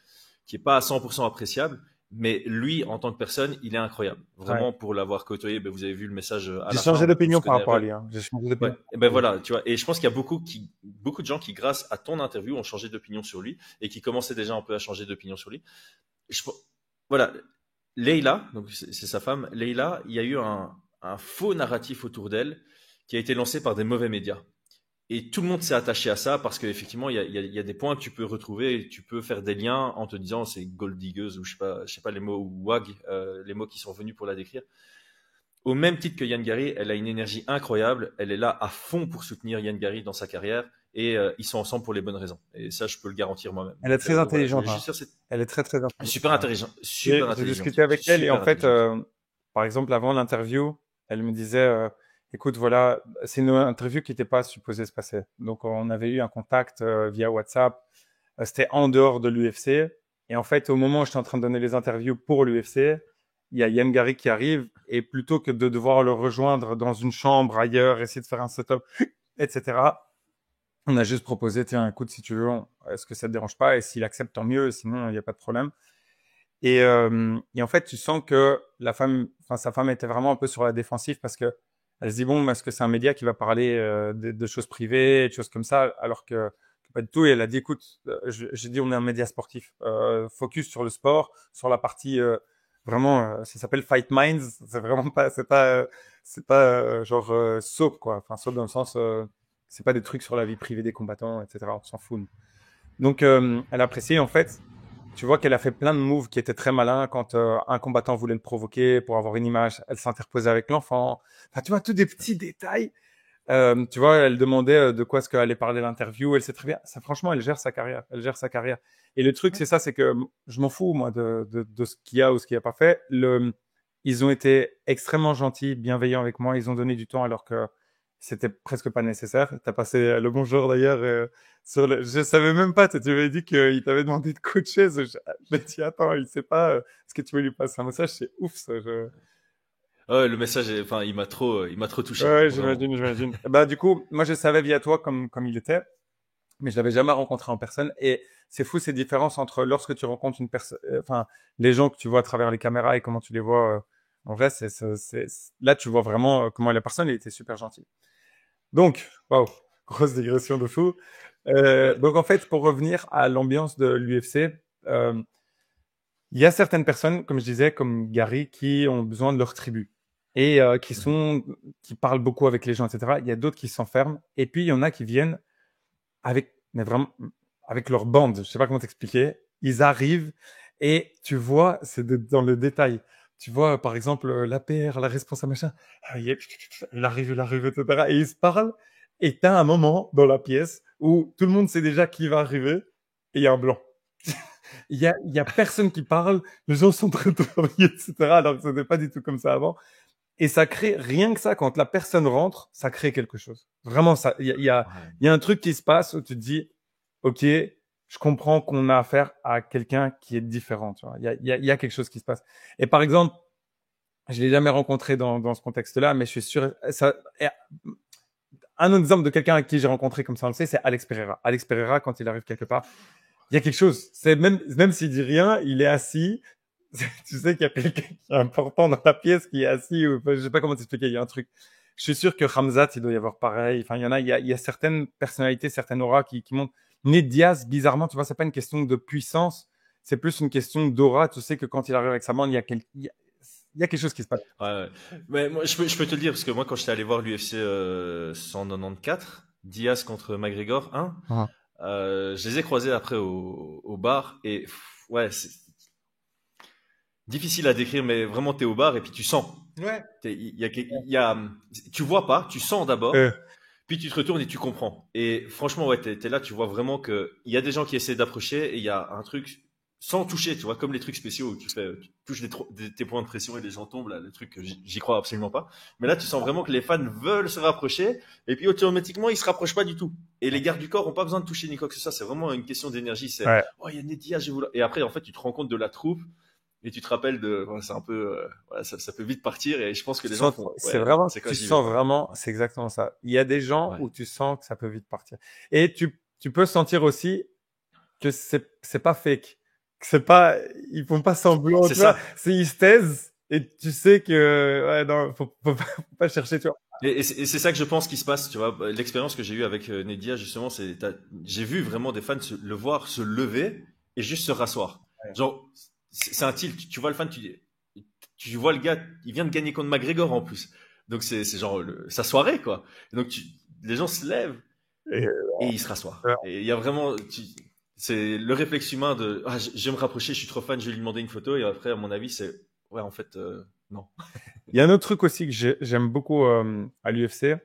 est pas à 100% appréciable, mais lui en tant que personne il est incroyable. Vraiment, pour l'avoir côtoyé, vous avez vu le message à la fin. J'ai changé d'opinion par rapport à lui. J'ai changé d'opinion. Et voilà, tu vois. Et je pense qu'il y a beaucoup de gens qui, grâce à ton interview, ont changé d'opinion sur lui et qui commençaient déjà un peu à changer d'opinion sur lui. Voilà, Leila, donc c'est sa femme, Leila, il y a eu un faux narratif autour d'elle qui a été lancé par des mauvais médias. Et tout le monde s'est attaché à ça parce qu'effectivement, il y a des points que tu peux retrouver et tu peux faire des liens en te disant c'est gold diggeuse ou je sais pas les mots, ou wag, les mots qui sont venus pour la décrire. au même titre que Yann Gary, elle a une énergie incroyable. Elle est là à fond pour soutenir Yann Gary dans sa carrière. Et ils sont ensemble pour les bonnes raisons. Et ça, je peux le garantir moi-même. Elle est très intelligente. Voilà, elle est très intelligente. Super intelligente. Super intelligente. J'ai discuté avec elle et en fait, par exemple, avant l'interview, elle me disait, écoute, voilà, c'est une interview qui n'était pas supposée se passer. Donc, on avait eu un contact via WhatsApp. C'était en dehors de l'UFC. Et en fait, au moment où j'étais en train de donner les interviews pour l'UFC, il y a Yann Gary qui arrive. Et plutôt que de devoir le rejoindre dans une chambre ailleurs, essayer de faire un setup, etc., on a juste proposé, tiens, écoute, si tu veux, est-ce que ça te dérange pas? Et s'il accepte, tant mieux. Sinon, il n'y a pas de problème. Et en fait, tu sens que sa femme était vraiment un peu sur la défensive parce que elle se dit, bon, est-ce que c'est un média qui va parler de choses privées, de choses comme ça, alors que pas du tout. Et elle a dit, écoute, j'ai dit, on est un média sportif, focus sur le sport, sur la partie vraiment, ça s'appelle Fight Minds. C'est vraiment pas, c'est pas genre soap quoi. Enfin, soap dans le sens, c'est pas des trucs sur la vie privée des combattants, etc. On s'en fout. Donc, elle apprécie en fait. Tu vois qu'elle a fait plein de moves qui étaient très malins quand un combattant voulait le provoquer pour avoir une image. Elle s'interposait avec l'enfant. Enfin, tu vois, tous des petits détails. Tu vois, elle demandait de quoi est-ce qu'elle allait parler l'interview. Elle sait très bien. Ça, franchement, elle gère sa carrière. Elle gère sa carrière. Et le truc, c'est ça, c'est que je m'en fous, moi, de ce qu'il y a ou ce qu'il n'y a pas fait. Ils ont été extrêmement gentils, bienveillants avec moi. Ils ont donné du temps alors que c'était presque pas nécessaire. T'as passé le bonjour d'ailleurs je savais même pas. Tu m'avais dit qu'il t'avait demandé de coacher. Mais tiens, attends, il sait pas. Est-ce que tu veux lui passer un message? C'est ouf ça. Ouais, le message, enfin, il m'a trop touché. Ouais, j'imagine. Bah du coup, moi je savais via toi comme il était, mais je l'avais jamais rencontré en personne. Et c'est fou ces différences entre lorsque tu rencontres une personne, enfin les gens que tu vois à travers les caméras et comment tu les vois en vrai. Là tu vois vraiment comment la personne elle était super gentille. Donc, waouh, grosse digression de fou. Donc en fait, pour revenir à l'ambiance de l'UFC, il y a certaines personnes, comme je disais, comme Gary, qui ont besoin de leur tribu et qui parlent beaucoup avec les gens, etc. Il y a d'autres qui s'enferment et puis il y en a qui viennent mais vraiment avec leur bande. Je sais pas comment t'expliquer. Ils arrivent et tu vois, dans le détail. Tu vois, par exemple, l'APR, la responsable, machin, il arrive, etc. Et ils se parlent. Et t'as un moment dans la pièce où tout le monde sait déjà qui va arriver et il y a un blanc. Il y a personne qui parle. Les gens sont très travaillés, etc. Alors que ce n'était pas du tout comme ça avant. Et ça crée, rien que ça, quand la personne rentre, ça crée quelque chose. Vraiment, ça, il y a un truc qui se passe où tu te dis, OK, je comprends qu'on a affaire à quelqu'un qui est différent, tu vois. Il y a quelque chose qui se passe. Et par exemple, je l'ai jamais rencontré dans ce contexte-là, mais je suis sûr, un autre exemple de quelqu'un avec qui j'ai rencontré comme ça, on le sait, c'est Alex Pereira. Alex Pereira, quand il arrive quelque part, il y a quelque chose. C'est même s'il dit rien, il est assis. Tu sais qu'il y a quelqu'un qui est important dans la pièce qui est assis ou, je sais pas comment t'expliquer, il y a un truc. Je suis sûr que Khamzat, il doit y avoir pareil. Enfin, il y a certaines personnalités, certaines auras qui montent. Ned Diaz, bizarrement, tu vois, c'est pas une question de puissance, c'est plus une question d'aura. Tu sais que quand il arrive avec sa bande, il y a quelque chose qui se passe. Ouais. Mais moi, je peux te le dire, parce que moi, quand j'étais allé voir l'UFC 194, Diaz contre McGregor 1, je les ai croisés après au bar, et ouais, c'est difficile à décrire, mais vraiment, t'es au bar, et puis tu sens. Ouais. Tu vois pas, tu sens d'abord. Puis tu te retournes et tu comprends. Et franchement, ouais, t'es là, tu vois vraiment que il y a des gens qui essaient d'approcher et il y a un truc sans toucher, tu vois, comme les trucs spéciaux où tu touches tes points de pression et les gens tombent, là, le truc que j'y crois absolument pas. Mais là, tu sens vraiment que les fans veulent se rapprocher et puis automatiquement, ils se rapprochent pas du tout. Et les gardes du corps ont pas besoin de toucher ni quoi que ce soit. C'est vraiment une question d'énergie. C'est, oh, il y a Nedia, et après, en fait, tu te rends compte de la troupe. Et tu te rappelles c'est un peu, ça peut vite partir et je pense que les gens font. C'est vraiment, tu sens vraiment, c'est exactement ça. Il y a des gens où tu sens que ça peut vite partir. Et tu peux sentir aussi que c'est pas fake, que c'est pas, ils font pas semblant. C'est ça. Ils se taisent et tu sais que, non, faut pas chercher, tu vois. Et c'est ça que je pense qui se passe, tu vois. L'expérience que j'ai eue avec Nedia, justement, j'ai vu vraiment des fans le voir se lever et juste se rasseoir. Genre, c'est un tilt, tu vois le fan, tu vois le gars, il vient de gagner contre McGregor en plus. Donc c'est genre sa soirée quoi. Et donc les gens se lèvent et ils se rassoient. Et il y a vraiment c'est le réflexe humain de je vais me rapprocher, je suis trop fan, je vais lui demander une photo et après à mon avis c'est en fait non. Il y a un autre truc aussi que j'aime beaucoup à l'UFC,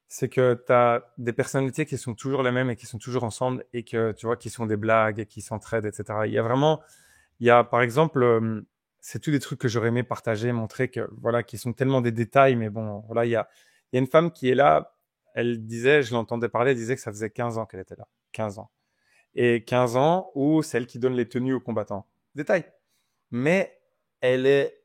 c'est que tu as des personnalités qui sont toujours les mêmes et qui sont toujours ensemble et que tu vois qui sont des blagues et qui s'entraident, etc. Il y a par exemple, c'est tous des trucs que j'aurais aimé partager, montrer que voilà, qui sont tellement des détails, mais bon, voilà, il y a une femme qui est là. Elle disait, je l'entendais parler, elle disait que ça faisait 15 ans qu'elle était là, 15 ans. Et 15 ans où c'est elle qui donne les tenues aux combattants. Détail. Mais elle est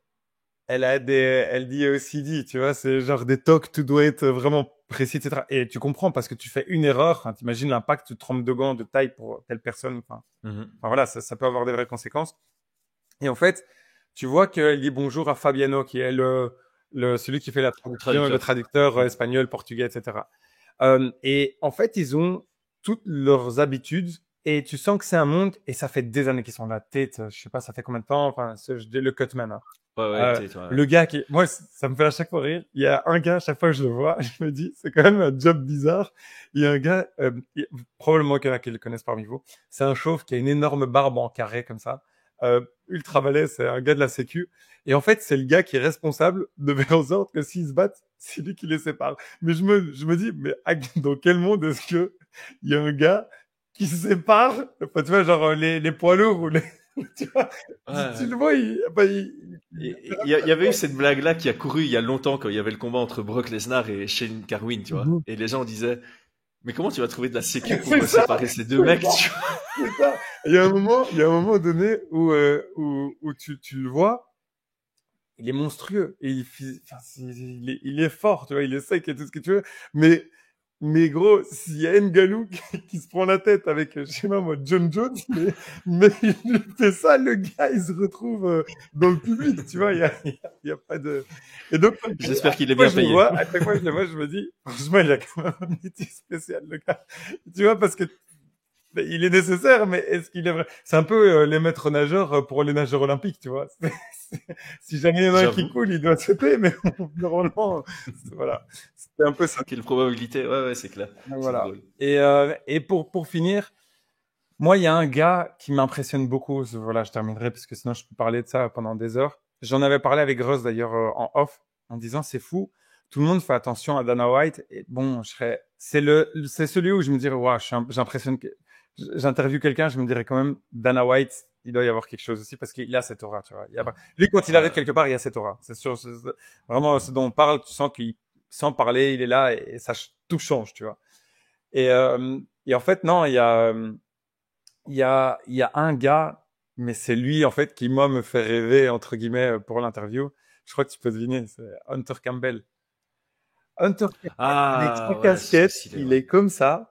elle dit OCD, tu vois, c'est genre des tocs, tout doit être vraiment précis, etc. Et tu comprends parce que tu fais une erreur, hein, t'imagines l'impact, tu te trompes de gants, de taille pour telle personne, enfin voilà, ça peut avoir des vraies conséquences. Et en fait, tu vois qu'elle dit bonjour à Fabiano, qui est celui qui fait la traduction, le traducteur espagnol, portugais, etc. Et en fait, ils ont toutes leurs habitudes et tu sens que c'est un monde et ça fait des années qu'ils sont là. Tête, je sais pas, ça fait combien de temps, enfin, le Cutman, hein. Le gars moi, ça me fait à chaque fois rire. Il y a un gars, à chaque fois que je le vois, je me dis, c'est quand même un job bizarre. Il y a un gars, probablement qu'il y en a qui le connaissent parmi vous. C'est un chauve qui a une énorme barbe en carré comme ça. Ultra balèze, c'est un gars de la sécu. Et en fait, c'est le gars qui est responsable de faire en sorte que s'ils se battent, c'est lui qui les sépare. Mais je me dis, mais dans quel monde est-ce que il y a un gars qui se sépare, enfin, tu vois, genre les poids lourds ou les, tu vois, tu le vois, il y avait eu cette blague-là qui a couru il y a longtemps quand il y avait le combat entre Brock Lesnar et Shane Carwin, tu vois. Et les gens disaient, mais comment tu vas trouver de la sécu pour séparer ces deux mecs, tu vois? C'est ça. Il y a un moment donné où tu le vois, il est monstrueux et il est fort, tu vois, il est sec et tout ce que tu veux, mais gros, s'il y a Ngannou qui se prend la tête avec, je sais pas moi, John Jones, mais il fait ça, le gars, il se retrouve dans le public, tu vois, il y a pas de... Et donc, j'espère qu'il est bien payé. À chaque fois que je le vois, je me dis, franchement, il a quand même un métier spécial, le gars. Tu vois, parce que il est nécessaire, mais est-ce qu'il est vrai? C'est un peu les maîtres nageurs pour les nageurs olympiques, tu vois. Si jamais il y en a un qui coule, il doit sauter, mais normalement, voilà. C'était un peu ça. Quelle probabilité? Ouais, c'est clair. Voilà. Et pour finir, moi, il y a un gars qui m'impressionne beaucoup. Voilà, je terminerai parce que sinon je peux parler de ça pendant des heures. J'en avais parlé avec Russ d'ailleurs en off, en disant c'est fou. Tout le monde fait attention à Dana White. Et bon, c'est celui où je me dirais, waouh, j'impressionne. J'interviewe quelqu'un, je me dirais quand même, Dana White, il doit y avoir quelque chose aussi parce qu'il a cette aura, tu vois. Lui, quand il arrive quelque part, il y a cette aura. C'est sûr, vraiment ce dont on parle, tu sens qu'il, sans parler, il est là et ça, tout change, tu vois. Et en fait, non, il y a un gars, mais c'est lui, en fait, qui, moi, me fait rêver, entre guillemets, pour l'interview. Je crois que tu peux deviner, c'est Hunter Campbell. Hunter Campbell, avec sa casquette, il est comme ça.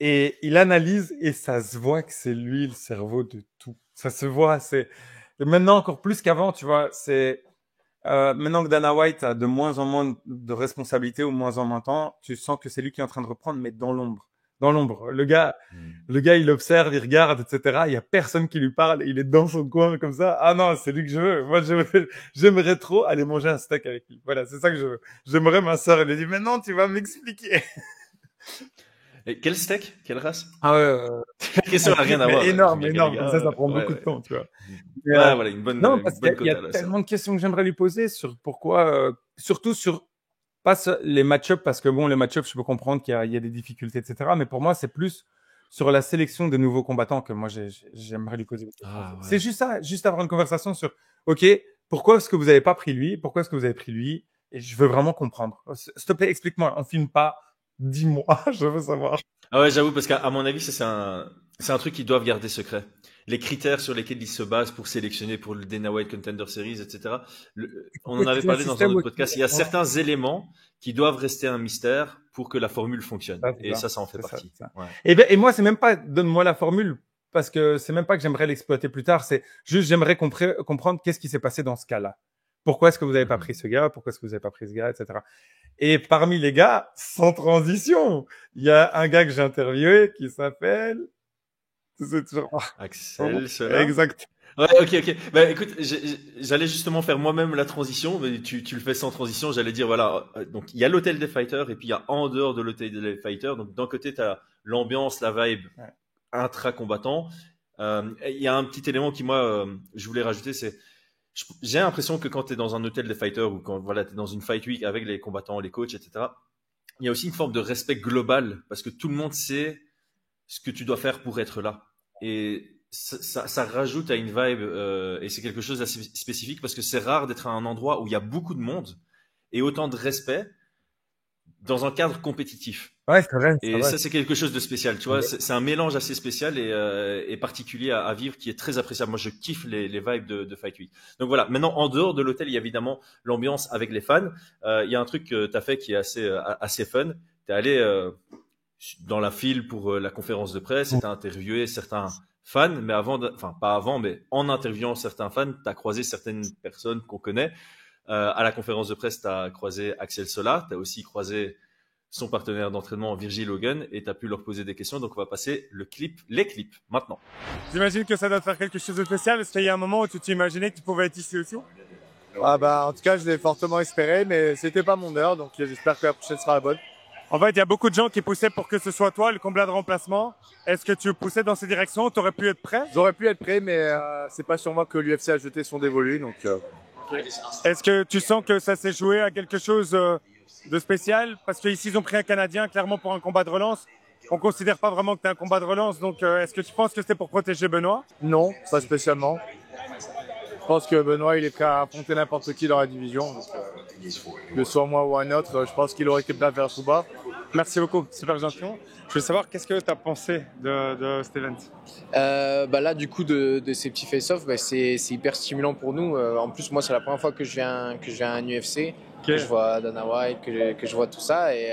Et il analyse et ça se voit que c'est lui le cerveau de tout. Ça se voit, et maintenant encore plus qu'avant, tu vois. Maintenant que Dana White a de moins en moins de responsabilités ou moins en moins de temps, tu sens que c'est lui qui est en train de reprendre, mais dans l'ombre. Dans l'ombre. Le gars, il observe, il regarde, etc. Il y a personne qui lui parle. Il est dans son coin comme ça. Ah non, c'est lui que je veux. Moi, j'aimerais trop aller manger un steak avec lui. Voilà, c'est ça que je veux. J'aimerais ma sœur. Elle lui dit, mais non, tu vas m'expliquer. Et quel steak? Quelle race? Ah ouais. La question n'a rien à voir. Énorme. Ça prend beaucoup de temps, tu vois. Voilà, une bonne. Non, parce qu'il y a tellement de questions que j'aimerais lui poser sur pourquoi, surtout sur pas les match-ups, parce que bon, les match-ups, je peux comprendre qu'il y a des difficultés, etc. Mais pour moi, c'est plus sur la sélection des nouveaux combattants que moi j'aimerais lui poser. C'est juste ça, juste avoir une conversation sur, ok, pourquoi est-ce que vous avez pas pris lui? Pourquoi est-ce que vous avez pris lui? Et je veux vraiment comprendre. S'il te plaît, explique-moi. On filme pas. Dis-moi, je veux savoir. Ah ouais, j'avoue, parce qu'à mon avis, c'est un truc qu'ils doivent garder secret. Les critères sur lesquels ils se basent pour sélectionner pour le Dana White Contender Series, etc. On en avait parlé dans un autre podcast. Il y a certains éléments qui doivent rester un mystère pour que la formule fonctionne. Ça en fait partie. Ouais. Et moi, c'est même pas donne-moi la formule, parce que c'est même pas que j'aimerais l'exploiter plus tard. C'est juste j'aimerais comprendre qu'est-ce qui s'est passé dans ce cas-là. Pourquoi est-ce que vous n'avez pas pris ce gars? Pourquoi est-ce que vous n'avez pas pris ce gars, etc. Et parmi les gars, sans transition, il y a un gars que j'ai interviewé qui s'appelle... Axel, cela. Exact. Ouais, ok. Bah, écoute, j'allais justement faire moi-même la transition, mais tu le fais sans transition. J'allais dire, voilà, donc il y a l'hôtel des fighters et puis il y a en dehors de l'hôtel des fighters. Donc d'un côté, tu as l'ambiance, la vibe intra-combattant. Il y a un petit élément qui, moi, je voulais rajouter, c'est... J'ai l'impression que quand tu es dans un hôtel de fighters ou quand voilà, tu es dans une fight week avec les combattants, les coachs, etc., il y a aussi une forme de respect global parce que tout le monde sait ce que tu dois faire pour être là. Et ça rajoute à une vibe et c'est quelque chose d'assez spécifique parce que c'est rare d'être à un endroit où il y a beaucoup de monde et autant de respect dans un cadre compétitif. Ouais, c'est vrai. Et ça, c'est quelque chose de spécial, tu vois. C'est un mélange assez spécial et particulier à vivre qui est très appréciable. Moi, je kiffe les vibes de Fight Week. Donc voilà. Maintenant, en dehors de l'hôtel, il y a évidemment l'ambiance avec les fans. Il y a un truc que t'as fait qui est assez fun. T'es allé dans la file pour la conférence de presse et t'as interviewé certains fans. Mais pas avant, mais en interviewant certains fans, t'as croisé certaines personnes qu'on connaît. À la conférence de presse, t'as croisé Axel Sola. T'as aussi croisé son partenaire d'entraînement Virgil Hogan et tu as pu leur poser des questions. Donc on va passer les clips maintenant. J'imagine que ça doit te faire quelque chose de spécial. Est-ce qu'il y a un moment où tu t'imaginais que tu pouvais être ici aussi? Ah bah en tout cas je l'ai fortement espéré, mais c'était pas mon heure, donc j'espère que la prochaine sera la bonne. En fait, il y a beaucoup de gens qui poussaient pour que ce soit toi le combat de remplacement. Est-ce que tu poussais dans ces directions? Tu aurais pu être prêt? J'aurais pu être prêt, mais c'est pas sur moi que l'UFC a jeté son dévolu, donc. Est-ce que tu sens que ça s'est joué à quelque chose de spécial? Parce qu'ici, ils ont pris un Canadien, clairement, pour un combat de relance. On considère pas vraiment que tu es un combat de relance. Donc, est-ce que tu penses que c'était pour protéger Benoît? Non, pas spécialement. Je pense que Benoît, il est prêt à affronter n'importe qui dans la division. Donc, que ce soit moi ou un autre, je pense qu'il aurait été prêt à faire sous-bas. Merci beaucoup, super gentil. Je veux savoir, qu'est-ce que tu as pensé de cet event? Là, du coup, de ces petits face-off, c'est hyper stimulant pour nous. En plus, moi, c'est la première fois que je viens à un UFC, que je vois Dana White, que je vois tout ça. Et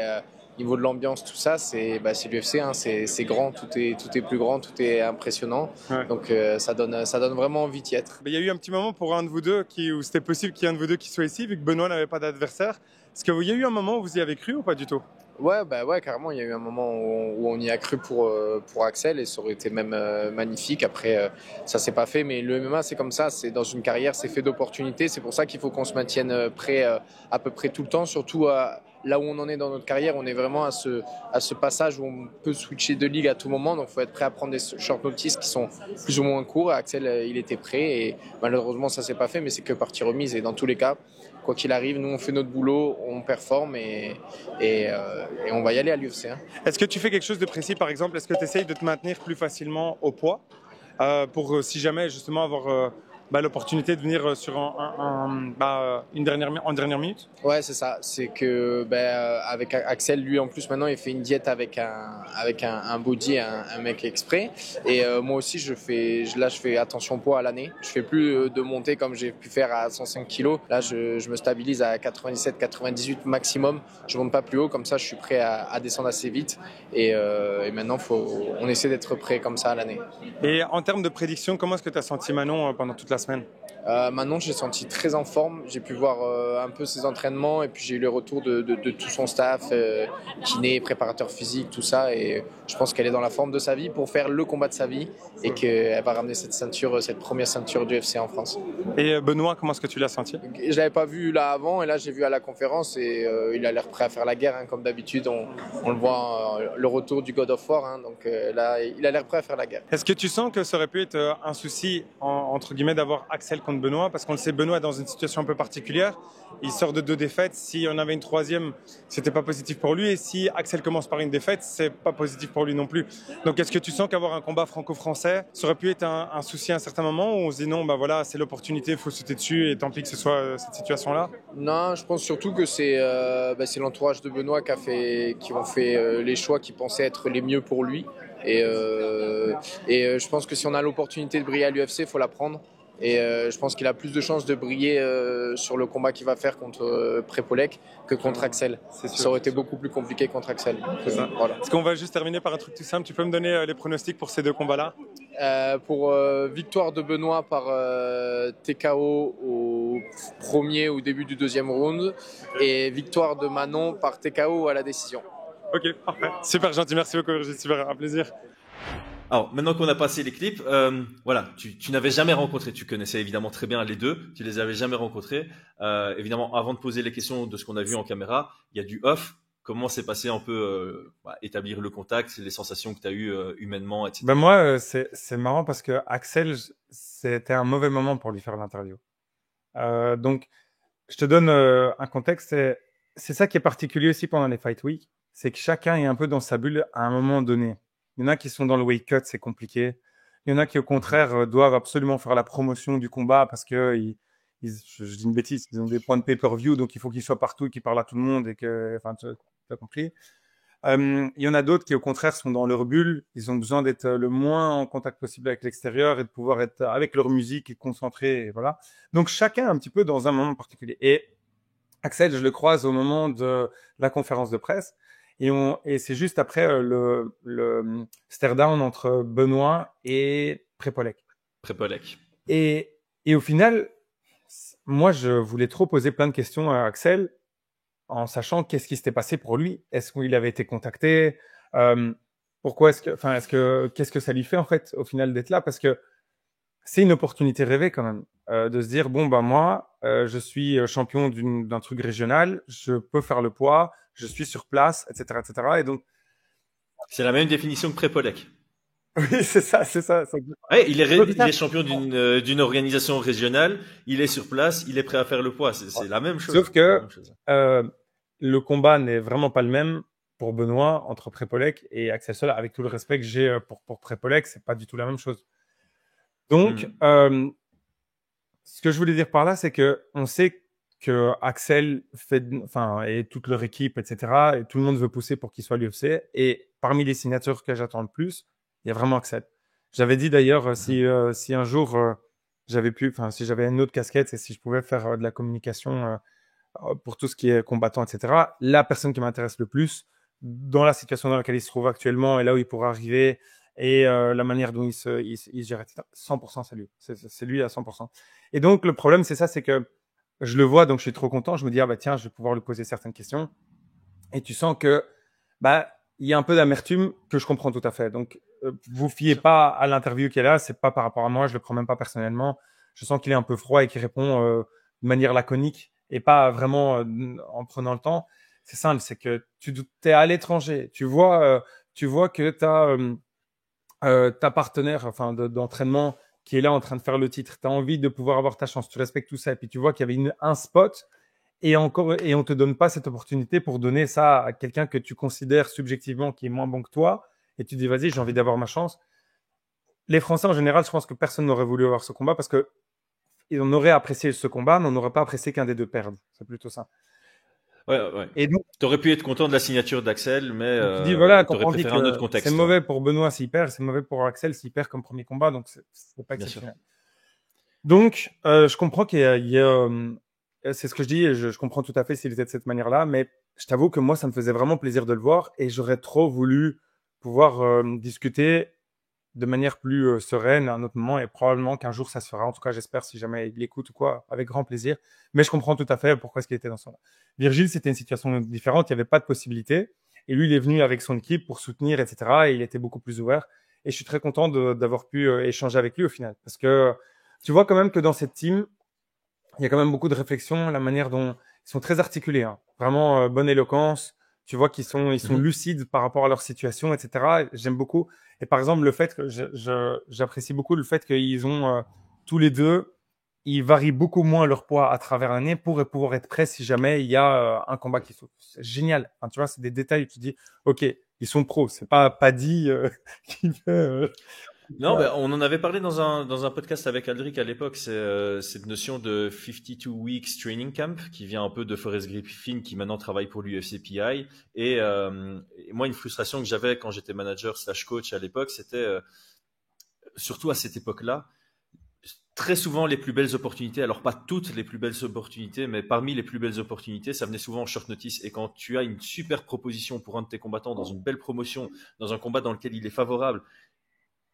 niveau de l'ambiance, tout ça, c'est l'UFC. Hein, c'est grand, tout est plus grand, tout est impressionnant. Ouais. Donc, ça donne vraiment envie d'y être. Il y a eu un petit moment pour un de vous deux où c'était possible qu'il y ait un de vous deux qui soit ici, vu que Benoît n'avait pas d'adversaire. Est-ce qu'il y a eu un moment où vous y avez cru ou pas du tout? Ouais, carrément. Il y a eu un moment où on y a cru pour Axel et ça aurait été même magnifique. Après, ça s'est pas fait, mais le MMA, c'est comme ça. C'est dans une carrière, c'est fait d'opportunités. C'est pour ça qu'il faut qu'on se maintienne prêt à peu près tout le temps, surtout là où on en est dans notre carrière. On est vraiment à ce passage où on peut switcher de ligue à tout moment. Donc, il faut être prêt à prendre des short notice qui sont plus ou moins courts. Axel, il était prêt et malheureusement, ça s'est pas fait, mais c'est que partie remise. Et dans tous les cas, quoi qu'il arrive, nous on fait notre boulot, on performe et on va y aller à l'UFC. Hein. Est-ce que tu fais quelque chose de précis, par exemple? Est-ce que tu essayes de te maintenir plus facilement au poids pour si jamais justement avoir l'opportunité de venir sur en dernière minute? Ouais, c'est ça. C'est que avec Axel, lui en plus maintenant il fait une diète avec un body, un mec exprès. Et moi aussi je fais attention au poids à l'année. Je fais plus de montée comme j'ai pu faire à 105 kg. Là je me stabilise à 97, 98 maximum. Je monte pas plus haut, comme ça je suis prêt à descendre assez vite. Et maintenant on essaie d'être prêt comme ça à l'année. Et en termes de prédiction, comment est-ce que tu as senti Manon pendant toute la semaine? Manon, j'ai senti très en forme. J'ai pu voir un peu ses entraînements et puis j'ai eu le retour de tout son staff, kiné, préparateur physique, tout ça. Et je pense qu'elle est dans la forme de sa vie pour faire le combat de sa vie et qu'elle va ramener cette première ceinture du UFC en France. Et Benoît, comment est-ce que tu l'as senti? Je l'avais pas vu là avant et là j'ai vu à la conférence et il a l'air prêt à faire la guerre, hein, comme d'habitude. On le voit, le retour du God of War. Hein, donc là, il a l'air prêt à faire la guerre. Est-ce que tu sens que ça aurait pu être un souci, entre guillemets, d'avoir Axel contre Benoît? Parce qu'on le sait, Benoît est dans une situation un peu particulière. Il sort de 2 défaites. Si on avait une 3e, c'était pas positif pour lui. Et si Axel commence par une défaite, c'est pas positif pour lui non plus. Donc, est-ce que tu sens qu'avoir un combat franco-français, ça aurait pu être un souci à un certain moment où on se dit non, voilà, c'est l'opportunité, il faut sauter dessus et tant pis que ce soit cette situation-là? Non, je pense surtout que c'est l'entourage de Benoît qui ont fait les choix qui pensaient être les mieux pour lui. Et je pense que si on a l'opportunité de briller à l'UFC, il faut la prendre. Et je pense qu'il a plus de chances de briller sur le combat qu'il va faire contre Prepolek que contre Axel. Ça aurait été beaucoup plus compliqué contre Axel. C'est ça. Voilà. Est-ce qu'on va juste terminer par un truc tout simple? Tu peux me donner les pronostics pour ces 2 combats-là? Pour victoire de Benoît par TKO au premier ou début du 2e round et victoire de Manon par TKO à la décision. Ok, parfait. Super gentil, merci beaucoup, Virgile, super, un plaisir. Alors, maintenant qu'on a passé les clips, voilà, tu n'avais jamais rencontré, tu connaissais évidemment très bien les deux, tu les avais jamais rencontrés. Évidemment, avant de poser les questions de ce qu'on a vu en caméra, il y a du off. Comment s'est passé un peu établir le contact, les sensations que tu as eues humainement, etc. Moi, c'est marrant parce que Axel, c'était un mauvais moment pour lui faire l'interview. Donc, je te donne un contexte. C'est ça qui est particulier aussi pendant les Fight Week, c'est que chacun est un peu dans sa bulle à un moment donné. Il y en a qui sont dans le weight cut, c'est compliqué. Il y en a qui, au contraire, doivent absolument faire la promotion du combat parce que je dis une bêtise, ils ont des points de pay-per-view, donc il faut qu'ils soient partout, qu'ils parlent à tout le monde et que, enfin, tu as compris. Il y en a d'autres qui, au contraire, sont dans leur bulle. Ils ont besoin d'être le moins en contact possible avec l'extérieur et de pouvoir être avec leur musique et concentrés. Et voilà. Donc, chacun un petit peu dans un moment particulier. Et Axel, je le croise au moment de la conférence de presse. Et c'est juste après le stare-down entre Benoît et Prépolek. Et au final, moi, je voulais trop poser plein de questions à Axel en sachant qu'est-ce qui s'était passé pour lui. Est-ce qu'il avait été contacté? Pourquoi qu'est-ce que ça lui fait en fait au final d'être là? Parce que c'est une opportunité rêvée quand même de se dire bon bah moi je suis champion d'un truc régional, je peux faire le poids, je suis sur place, etc. Et donc c'est la même définition que Prépolek. Oui, c'est ça. Ouais, il est champion d'une organisation régionale, il est sur place, il est prêt à faire le poids, c'est la même chose. Sauf que le combat n'est vraiment pas le même pour Benoît entre Prépolek et Axel Sol, avec tout le respect que j'ai pour Prépolek, c'est pas du tout la même chose. Donc, ce que je voulais dire par là, c'est que on sait que Axel et toute leur équipe, etc., et tout le monde veut pousser pour qu'il soit à l'UFC. Et parmi les signatures que j'attends le plus, il y a vraiment Axel. J'avais dit d'ailleurs, si un jour si j'avais une autre casquette et si je pouvais faire de la communication pour tout ce qui est combattant, etc., la personne qui m'intéresse le plus, dans la situation dans laquelle il se trouve actuellement et là où il pourra arriver, et la manière dont il se gère, etc., 100%, c'est lui. C'est lui à 100%. Et donc, le problème, c'est ça, c'est que je le vois, donc je suis trop content. Je me dis, ah bah tiens, je vais pouvoir lui poser certaines questions. Et tu sens que, il y a un peu d'amertume que je comprends tout à fait. Donc, vous fiez pas à l'interview qui est là, c'est pas par rapport à moi, je le prends même pas personnellement. Je sens qu'il est un peu froid et qu'il répond de manière laconique et pas vraiment en prenant le temps. C'est simple, c'est que tu es à l'étranger. Tu vois que ta partenaire d'entraînement qui est là en train de faire le titre, tu as envie de pouvoir avoir ta chance, tu respectes tout ça, et puis tu vois qu'il y avait un spot, et on te donne pas cette opportunité pour donner ça à quelqu'un que tu considères subjectivement qui est moins bon que toi, et tu dis vas-y, j'ai envie d'avoir ma chance. Les Français en général, je pense que personne n'aurait voulu avoir ce combat parce que on aurait apprécié ce combat, mais on n'aurait pas apprécié qu'un des deux perde. C'est plutôt ça. Ouais. Et donc, t'aurais pu être content de la signature d'Axel, mais tu dis voilà, t'aurais préféré un autre contexte. C'est mauvais pour Benoît s'il perd, c'est mauvais pour Axel s'il perd comme premier combat, donc c'est pas exceptionnel. Donc, je comprends qu'il y a c'est ce que je dis, et je comprends tout à fait s'il était de cette manière-là, mais je t'avoue que moi, ça me faisait vraiment plaisir de le voir, et j'aurais trop voulu pouvoir discuter de manière plus sereine à un autre moment, et probablement qu'un jour ça se fera. En tout cas, j'espère, si jamais il écoute ou quoi, avec grand plaisir. Mais je comprends tout à fait pourquoi est-ce qu'il était dans son... Virgile, c'était une situation différente, il n'y avait pas de possibilité. Et lui, il est venu avec son équipe pour soutenir, etc. Et il était beaucoup plus ouvert. Et je suis très content d'avoir pu échanger avec lui au final. Parce que tu vois quand même que dans cette team, il y a quand même beaucoup de réflexion, la manière dont ils sont très articulés. Hein. Vraiment bonne éloquence. Tu vois qu'ils sont lucides par rapport à leur situation, etc. J'aime beaucoup. Et par exemple, le fait que j'apprécie beaucoup le fait qu'ils ont tous les deux, ils varient beaucoup moins leur poids à travers l'année pour pouvoir être prêts si jamais il y a un combat qui saute. C'est génial. Enfin, tu vois, c'est des détails où tu dis, ok, ils sont pros. C'est pas Paddy qui fait. Non, on en avait parlé dans un podcast avec Aldric à l'époque. C'est cette notion de 52 weeks training camp qui vient un peu de Forrest Griffin qui maintenant travaille pour l'UFC PI. Et moi, une frustration que j'avais quand j'étais manager / coach à l'époque, c'était surtout à cette époque-là, très souvent les plus belles opportunités. Alors pas toutes les plus belles opportunités, mais parmi les plus belles opportunités, ça venait souvent en short notice. Et quand tu as une super proposition pour un de tes combattants dans une belle promotion, dans un combat dans lequel il est favorable,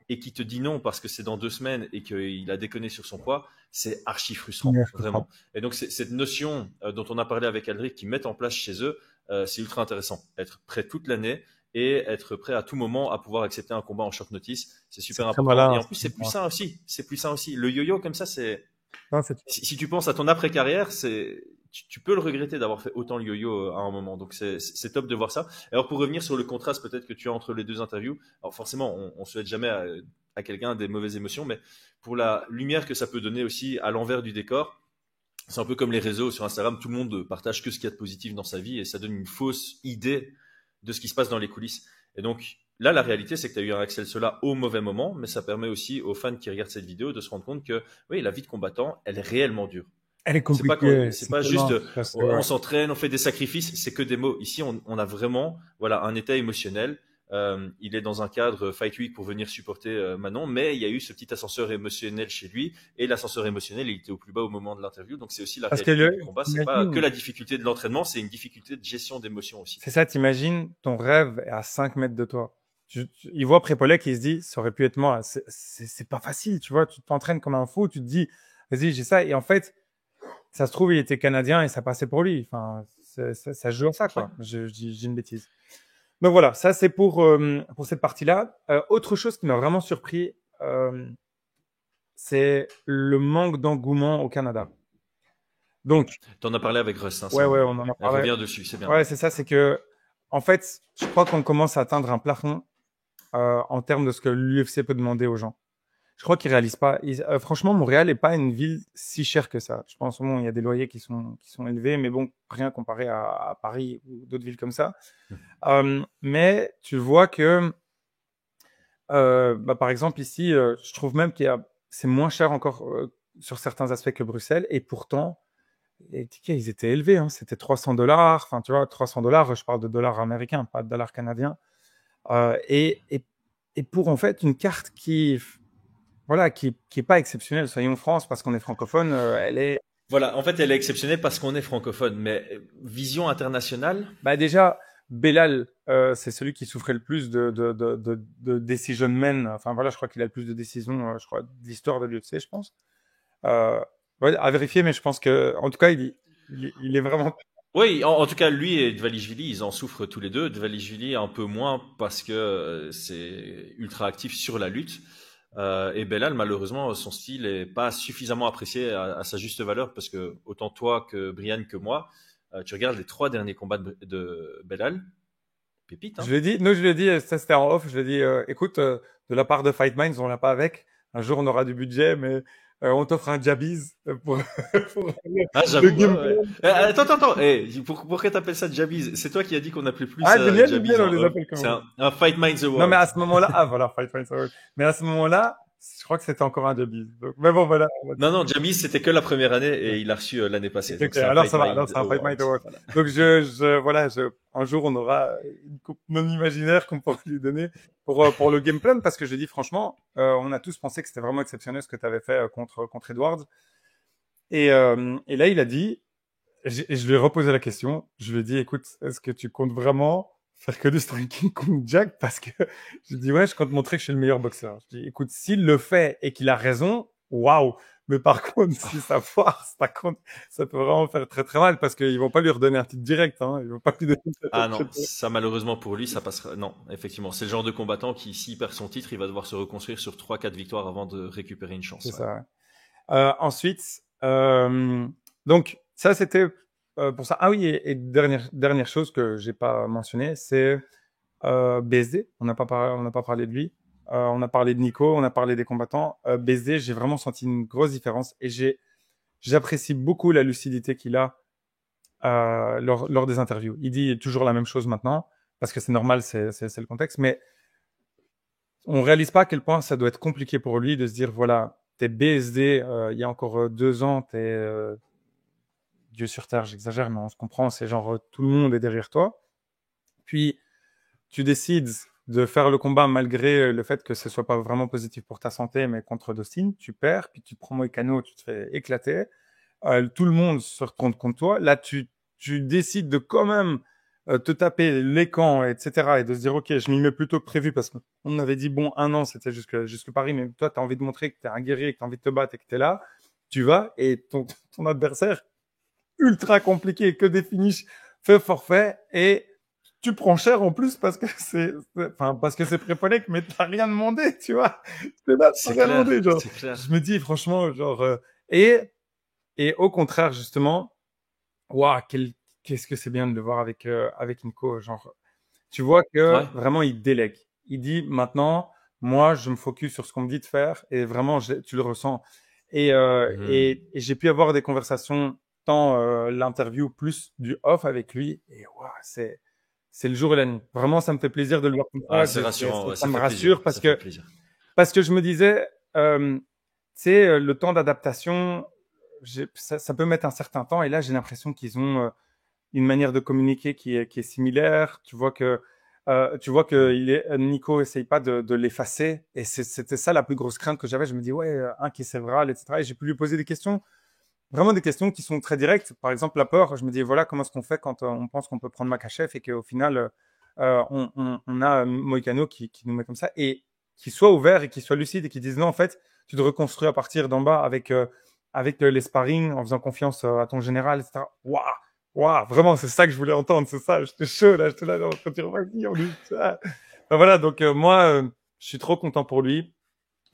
et qui te dit non parce que c'est dans 2 semaines et qu'il a déconné sur son poids, c'est archi frustrant, vraiment. Et donc, cette notion dont on a parlé avec Aldric qui mettent en place chez eux, c'est ultra intéressant. Être prêt toute l'année et être prêt à tout moment à pouvoir accepter un combat en short notice, c'est super important. Malin, et en plus, c'est plus sain aussi. C'est plus sain aussi. Le yo-yo comme ça, si tu penses à ton après-carrière, tu peux le regretter d'avoir fait autant le yo-yo à un moment. Donc, c'est top de voir ça. Alors, pour revenir sur le contraste peut-être que tu as entre les deux interviews, alors forcément, on souhaite jamais à quelqu'un des mauvaises émotions, mais pour la lumière que ça peut donner aussi à l'envers du décor, C'est un peu comme les réseaux sur Instagram, tout le monde partage que ce qu'il y a de positif dans sa vie et ça donne une fausse idée de ce qui se passe dans les coulisses. Et donc là, la réalité, c'est que tu as eu un Axel Sola au mauvais moment, mais ça permet aussi aux fans qui regardent cette vidéo de se rendre compte que oui, la vie de combattant, elle est réellement dure. Elle est compliquée. C'est pas juste on s'entraîne, on fait des sacrifices, c'est que des mots. Ici, on a vraiment un état émotionnel. Il est dans un cadre Fight Week pour venir supporter Manon, mais il y a eu ce petit ascenseur émotionnel chez lui, et l'ascenseur émotionnel, il était au plus bas au moment de l'interview, donc c'est aussi la réalité du combat. C'est pas que la difficulté de l'entraînement, c'est une difficulté de gestion d'émotions aussi. C'est ça, t'imagines, ton rêve est à 5 mètres de toi. Il voit Prépollet qui se dit, ça aurait pu être moi. C'est pas facile, tu vois, tu t'entraînes comme un fou, tu te dis, vas-y, j'ai ça, et en fait, ça se trouve, il était canadien et ça passait pour lui. Enfin, ça joue à ça, quoi. Je dis une bêtise. Donc voilà, ça c'est pour cette partie-là. Autre chose qui m'a vraiment surpris, c'est le manque d'engouement au Canada. Donc, t'en as parlé avec Russ. Hein, ouais, on en a parlé. On revient dessus, c'est bien. Ouais, c'est ça, c'est que en fait, je crois qu'on commence à atteindre un plafond en termes de ce que l'UFC peut demander aux gens. Je crois qu'ils réalisent pas. Franchement, Montréal est pas une ville si chère que ça. Je pense bon, il y a des loyers qui sont élevés, mais bon, rien comparé à Paris ou d'autres villes comme ça. Mais tu vois que, par exemple ici, je trouve même c'est moins cher encore sur certains aspects que Bruxelles, et pourtant les tickets ils étaient élevés. Hein. C'était $300. Enfin, tu vois, $300. Je parle de dollars américains, pas de dollars canadiens. Et pour en fait une carte qui est pas exceptionnelle. Soyons France, parce qu'on est francophone, elle est. Voilà, en fait, elle est exceptionnelle parce qu'on est francophone, mais vision internationale. Bah déjà, Belal, c'est celui qui souffrait le plus de decision men. Enfin voilà, je crois qu'il a le plus de décisions, je crois, de l'histoire de l'UFC, je pense. À vérifier, mais je pense que, en tout cas, il est vraiment. Oui, en tout cas, lui et Dvalishvili, ils en souffrent tous les deux. Dvalishvili un peu moins parce que c'est ultra actif sur la lutte. Et Belal, malheureusement, son style est pas suffisamment apprécié à sa juste valeur, parce que autant toi que Brian que moi, tu regardes les 3 derniers combats de Belal, pépite. Hein. Je l'ai dit, ça c'était en off, je l'ai dit, écoute, de la part de Fight Minds, on l'a pas avec. Un jour, on aura du budget, mais on t'offre un Jabiz pour j'avoue. Ouais. Attends. Pourquoi t'appelles ça Jabiz? C'est toi qui as dit qu'on appelait plus Jabiz. On les appelle c'est un Fight Minds Award. Non, mais à ce moment-là, voilà, Fight Minds Award. Mais à ce moment-là, je crois que c'était encore un Jabiz. Donc, mais bon, voilà. Non, Jabiz, c'était que la première année et il a reçu l'année passée. Donc, alors ça va, alors c'est un Fight Minds Award. Voilà. Donc un jour, on aura une coupe non imaginaire qu'on pourra lui donner pour le game plan, parce que je dis franchement, on a tous pensé que c'était vraiment exceptionnel ce que tu avais fait contre Edwards. Et là, il a dit, je lui ai reposé la question, je lui ai dit, écoute, est-ce que tu comptes vraiment faire que du striking contre Jack? Parce que je dis, ouais, je compte montrer que je suis le meilleur boxeur. Je dis, écoute, s'il le fait et qu'il a raison, waouh! Mais par contre, si ça foire, ça peut vraiment faire très très mal, parce qu'ils vont pas lui redonner un titre direct, hein. Ils vont pas lui donner. Ah non, ça malheureusement pour lui, ça passera. Non, effectivement, c'est le genre de combattant qui, s'il perd son titre, il va devoir se reconstruire sur 3-4 victoires avant de récupérer une chance. C'est ça. Ouais. Ensuite, donc ça c'était pour ça. Ah oui, et dernière chose que j'ai pas mentionné, c'est BSD. On n'a pas parlé de lui. On a parlé de Nico, on a parlé des combattants. BSD, j'ai vraiment senti une grosse différence, et j'apprécie beaucoup la lucidité qu'il a lors des interviews. Il dit toujours la même chose maintenant, parce que c'est normal, c'est le contexte, mais on réalise pas à quel point ça doit être compliqué pour lui de se dire, voilà, t'es BSD, il y a encore 2 ans, t'es Dieu sur terre, j'exagère, mais on se comprend, c'est genre tout le monde est derrière toi. Puis tu décides de faire le combat malgré le fait que ce soit pas vraiment positif pour ta santé, mais contre Dustin, tu perds, puis tu te prends Moïcano, tu te fais éclater, tout le monde se retourne contre toi. Là, tu décides de quand même te taper les camps, etc., et de se dire, ok, je m'y mets plutôt que prévu, parce qu'on avait dit, bon, 1 an, c'était jusque Paris, mais toi, tu as envie de montrer que tu es un guerrier, que tu as envie de te battre et que tu es là, tu vas, et ton adversaire, ultra compliqué, que des finishes, fait forfait, et tu prends cher en plus parce que c'est Prépolek, mais t'as rien demandé, tu vois. T'as rien demandé, genre. Je me dis, franchement, genre, et au contraire, justement, waouh, qu'est-ce que c'est bien de le voir avec Nico, genre, tu vois que vraiment il délègue. Il dit, maintenant, moi, je me focus sur ce qu'on me dit de faire, et vraiment, tu le ressens. Et j'ai pu avoir des conversations, tant l'interview plus du off avec lui. Et c'est le jour et la nuit. Vraiment, ça me fait plaisir de le voir comme ça. C'est rassurant. Ça me rassure parce que je me disais, tu sais, le temps d'adaptation, ça peut mettre un certain temps. Et là, j'ai l'impression qu'ils ont une manière de communiquer qui est similaire. Tu vois que Nico essaye pas de l'effacer. Et c'était ça la plus grosse crainte que j'avais. Je me dis, qui est Séveral, etc. Et j'ai pu lui poser des questions, vraiment des questions qui sont très directes. Par exemple, la peur. Je me dis, voilà, comment est-ce qu'on fait quand on pense qu'on peut prendre Makachev et qu'au final, on a Moïcano qui nous met comme ça, et qui soit ouvert et qui soit lucide et qui dise non, en fait, tu te reconstruis à partir d'en bas avec les sparring, en faisant confiance à ton général, etc. Waouh, vraiment, c'est ça que je voulais entendre, c'est ça. J'étais chaud, là, en train de dire, vas-y, on lui, ça. Ben voilà, donc, moi, je suis trop content pour lui.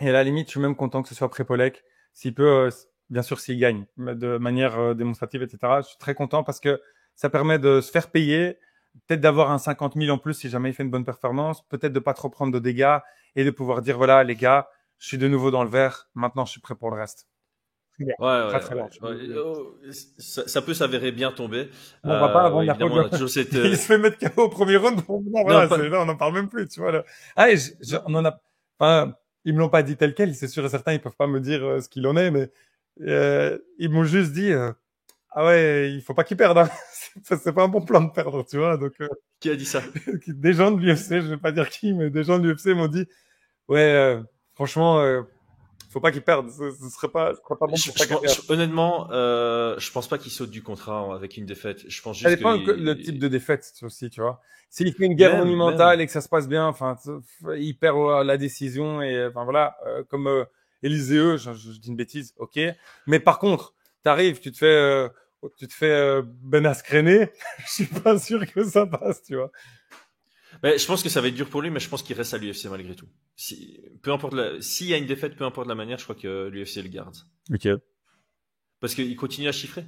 Et à la limite, je suis même content que ce soit Prepolek. S'il peut, bien sûr, s'il gagne, de manière démonstrative, etc. Je suis très content parce que ça permet de se faire payer, peut-être d'avoir un 50 000 en plus si jamais il fait une bonne performance, peut-être de pas trop prendre de dégâts et de pouvoir dire, voilà, les gars, je suis de nouveau dans le vert. Maintenant, je suis prêt pour le reste. Ça peut s'avérer bien tomber. On va pas avant évidemment, on a toujours cette... Il se fait mettre KO au premier round. Là, on n'en parle même plus, tu vois, là. Ah, on en a, enfin, ils me l'ont pas dit tel quel, c'est sûr et certain, ils peuvent pas me dire ce qu'il en est, mais, ils m'ont juste dit, ah ouais, il faut pas qu'il perde, hein. C'est pas un bon plan de perdre, tu vois, donc, Qui a dit ça? Des gens de l'UFC, je vais pas dire qui, mais des gens de l'UFC m'ont dit, franchement, faut pas qu'il perde. Ce serait pas bon pour honnêtement, je pense pas qu'il saute du contrat avec une défaite. Je pense juste ça dépend le type de défaite aussi, tu vois. S'il fait une guerre monumentale et que ça se passe bien, enfin, il perd la décision et, enfin, voilà, comme Élisée, je dis une bêtise, ok. Mais par contre, t'arrives, tu te fais Ben Askren, je suis pas sûr que ça passe, tu vois. Mais je pense que ça va être dur pour lui, mais je pense qu'il reste à l'UFC malgré tout. Peu importe s'il y a une défaite, peu importe la manière, je crois que l'UFC le garde. Ok. Parce qu'il continue à chiffrer.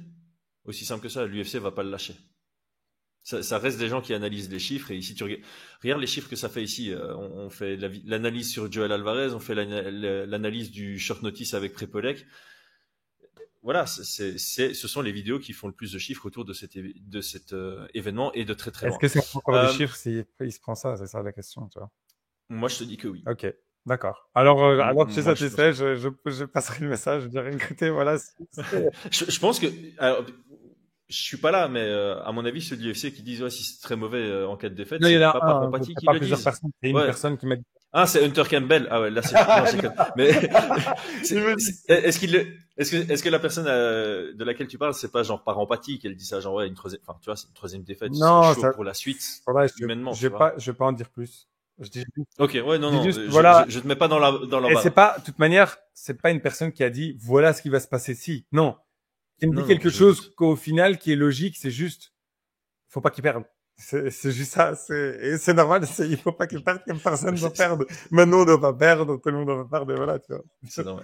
Aussi simple que ça, l'UFC va pas le lâcher. Ça reste des gens qui analysent les chiffres, et ici tu regarde les chiffres que ça fait ici. On fait l'analyse sur Joel Alvarez, on fait l'analyse du short notice avec Prepolek. Voilà, ce sont les vidéos qui font le plus de chiffres autour de cet événement, et de très très loin. Est-ce que c'est encore des chiffres s'il se prend ça? C'est ça la question, tu vois. Moi, je te dis que oui. Ok, d'accord. Alors que tu satisfait, je passerai le message, je dirais, écoutez, voilà. Je pense que, alors, je suis pas là, mais à mon avis, ceux de l'UFC qui disent si c'est très mauvais en cas de défaite, c'est pas par empathie qu'ils le disent. C'est une personne qui m'a dit. Ah, c'est Hunter Campbell. Ah ouais, là c'est. Mais est-ce que la personne de laquelle tu parles, c'est pas genre par empathie qu'elle dit ça, genre une troisième, enfin tu vois, c'est une troisième défaite. Non, c'est chaud pour la suite. Humainement. Je vais pas en dire plus. Je dis juste. Ok, ouais, non, juste, voilà. Je te mets pas dans la. Et c'est pas, de toute manière, c'est pas une personne qui a dit voilà ce qui va se passer si. Non. Il me dit quelque chose qu'au final qui est logique, c'est juste, faut pas qu'il perde. C'est juste ça, et c'est normal, il faut pas qu'il perde, personne ne doit perdre. Maintenant, on doit pas perdre, tout le monde doit pas perdre, et voilà, tu vois. C'est normal.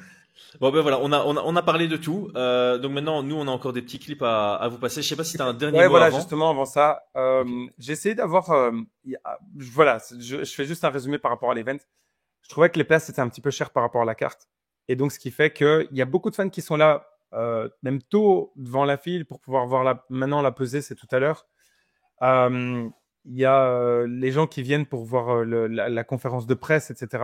Bon, ben voilà, on a parlé de tout. Donc maintenant, nous, on a encore des petits clips à vous passer. Je sais pas si t'as un dernier mot voilà, avant. Justement, avant ça, j'ai essayé d'avoir, voilà, je fais juste un résumé par rapport à l'event. Je trouvais que les places étaient un petit peu chères par rapport à la carte. Et donc, ce qui fait qu'il y a beaucoup de fans qui sont là, même tôt devant la file pour pouvoir voir maintenant la pesée, c'est tout à l'heure. Il y a les gens qui viennent pour voir la conférence de presse, etc.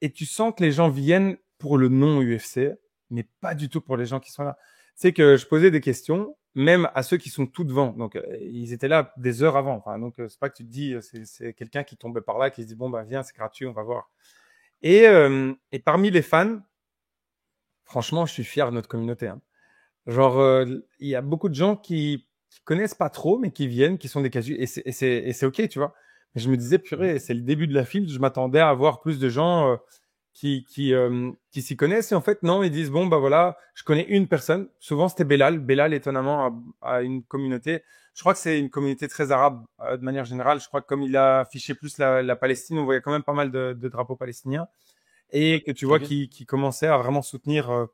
Et tu sens que les gens viennent pour le non-UFC, mais pas du tout pour les gens qui sont là. C'est que je posais des questions, même à ceux qui sont tout devant. Donc, ils étaient là des heures avant. Enfin, donc, c'est pas que tu te dis, c'est quelqu'un qui tombait par là, qui se dit, bon, bah, viens, c'est gratuit, on va voir. Et parmi les fans, franchement, je suis fier de notre communauté. Hein. Genre, il y a beaucoup de gens qui connaissent pas trop, mais qui viennent, qui sont des casus, et c'est ok, tu vois. Mais je me disais, purée, c'est le début de la file, je m'attendais à avoir plus de gens qui s'y connaissent, et en fait, non, ils disent, bon, bah voilà, je connais une personne, souvent c'était Belal. Belal, étonnamment, a une communauté, je crois que c'est une communauté très arabe, de manière générale, je crois que comme il a affiché plus la Palestine, on voyait quand même pas mal de drapeaux palestiniens, et que tu vois qui commençait à vraiment soutenir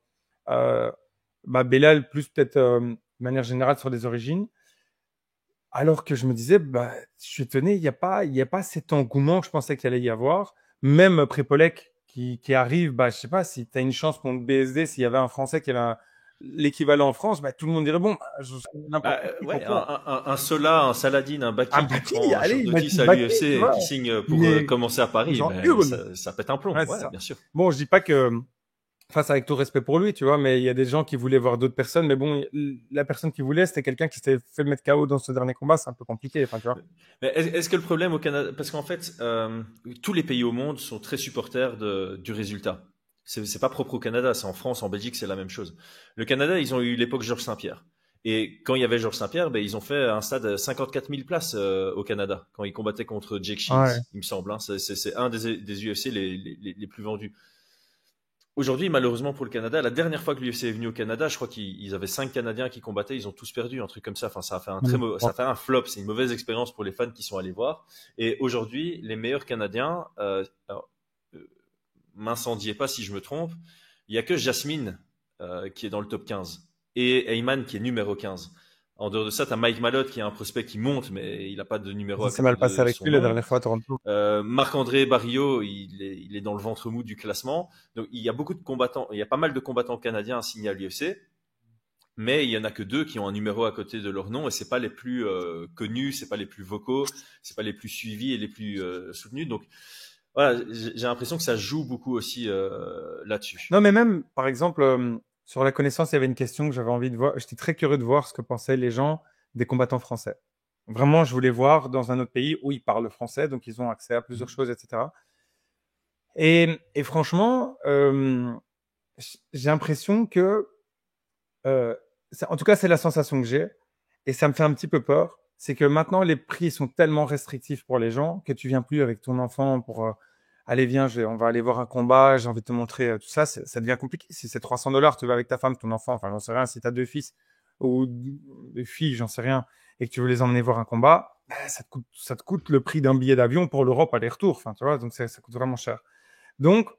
Belal, plus peut-être de manière générale sur les origines. Alors que je me disais, je suis étonné, il y a pas cet engouement que je pensais qu'il allait y avoir. Même Prepolek, qui arrive, bah, je sais pas, si tu as une chance contre BSD, s'il y avait un Français qui avait l'équivalent en France, bah, tout le monde dirait bon, un Sola, un Saladin, un Baki qui prend un allez, notice à l'UFC et qui signe pour commencer à Paris, ça pète un plomb. Ouais, bien sûr. Bon, je dis pas que face avec tout respect pour lui, tu vois, mais il y a des gens qui voulaient voir d'autres personnes, mais bon, la personne qui voulait, c'était quelqu'un qui s'était fait mettre KO dans ce dernier combat, c'est un peu compliqué, enfin, tu vois. Mais est-ce que le problème au Canada, parce qu'en fait, tous les pays au monde sont très supporters du résultat. C'est pas propre au Canada, c'est en France, en Belgique, c'est la même chose. Le Canada, ils ont eu l'époque Georges Saint-Pierre. Et quand il y avait Georges Saint-Pierre, ils ont fait un stade à 54 000 places au Canada, quand ils combattaient contre Jake Shields, il me semble. Hein. C'est un des UFC les plus vendus. Aujourd'hui, malheureusement pour le Canada, la dernière fois que l'UFC est venu au Canada, je crois qu'ils avaient 5 Canadiens qui combattaient, ils ont tous perdu, un truc comme ça. Enfin, ça a fait ça a fait un flop. C'est une mauvaise expérience pour les fans qui sont allés voir. Et aujourd'hui, les meilleurs Canadiens, m'incendiez pas si je me trompe, il y a que Jasmine qui est dans le top 15 et Heyman qui est numéro 15. En dehors de ça, tu as Mike Malott qui est un prospect qui monte, mais il n'a pas de numéro. Ça s'est mal passé avec lui la dernière fois à Toronto. Marc-André Barrio, il est dans le ventre mou du classement. Donc il y a beaucoup de combattants, il y a pas mal de combattants canadiens signés à l'UFC, mais il y en a que 2 qui ont un numéro à côté de leur nom et c'est pas les plus connus, c'est pas les plus vocaux, c'est pas les plus suivis et les plus soutenus. Donc voilà, j'ai l'impression que ça joue beaucoup aussi là-dessus. Non, mais même, par exemple, sur la connaissance, il y avait une question que j'avais envie de voir. J'étais très curieux de voir ce que pensaient les gens des combattants français. Vraiment, je voulais voir dans un autre pays où ils parlent français, donc ils ont accès à plusieurs choses, etc. Et franchement, j'ai l'impression que, en tout cas, c'est la sensation que j'ai, et ça me fait un petit peu peur, c'est que maintenant, les prix sont tellement restrictifs pour les gens que tu viens plus avec ton enfant pour allez, viens, on va aller voir un combat, j'ai envie de te montrer tout ça, ça devient compliqué. Si c'est $300, tu vas avec ta femme, ton enfant, enfin, j'en sais rien, si tu as 2 fils ou 2 filles, j'en sais rien, et que tu veux les emmener voir un combat, ça te coûte le prix d'un billet d'avion pour l'Europe aller-retour, enfin, tu vois, donc ça coûte vraiment cher. Donc,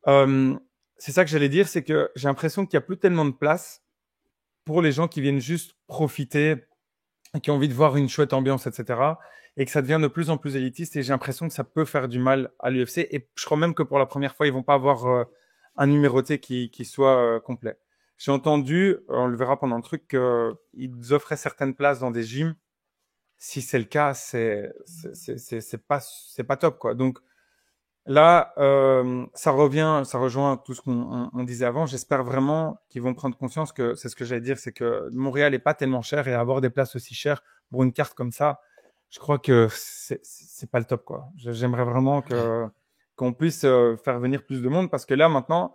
c'est ça que j'allais dire, c'est que j'ai l'impression qu'il n'y a plus tellement de place pour les gens qui viennent juste profiter, qui ont envie de voir une chouette ambiance, etc. Et que ça devient de plus en plus élitiste. Et j'ai l'impression que ça peut faire du mal à l'UFC. Et je crois même que pour la première fois, ils vont pas avoir un numéroté qui soit complet. J'ai entendu, on le verra pendant le truc, qu'ils offraient certaines places dans des gyms. Si c'est le cas, c'est pas top, quoi. Donc là, ça rejoint tout ce qu'on disait avant. J'espère vraiment qu'ils vont prendre conscience que c'est ce que j'allais dire, c'est que Montréal est pas tellement cher et avoir des places aussi chères pour une carte comme ça, je crois que c'est pas le top, quoi. J'aimerais vraiment qu'on puisse faire venir plus de monde parce que là maintenant,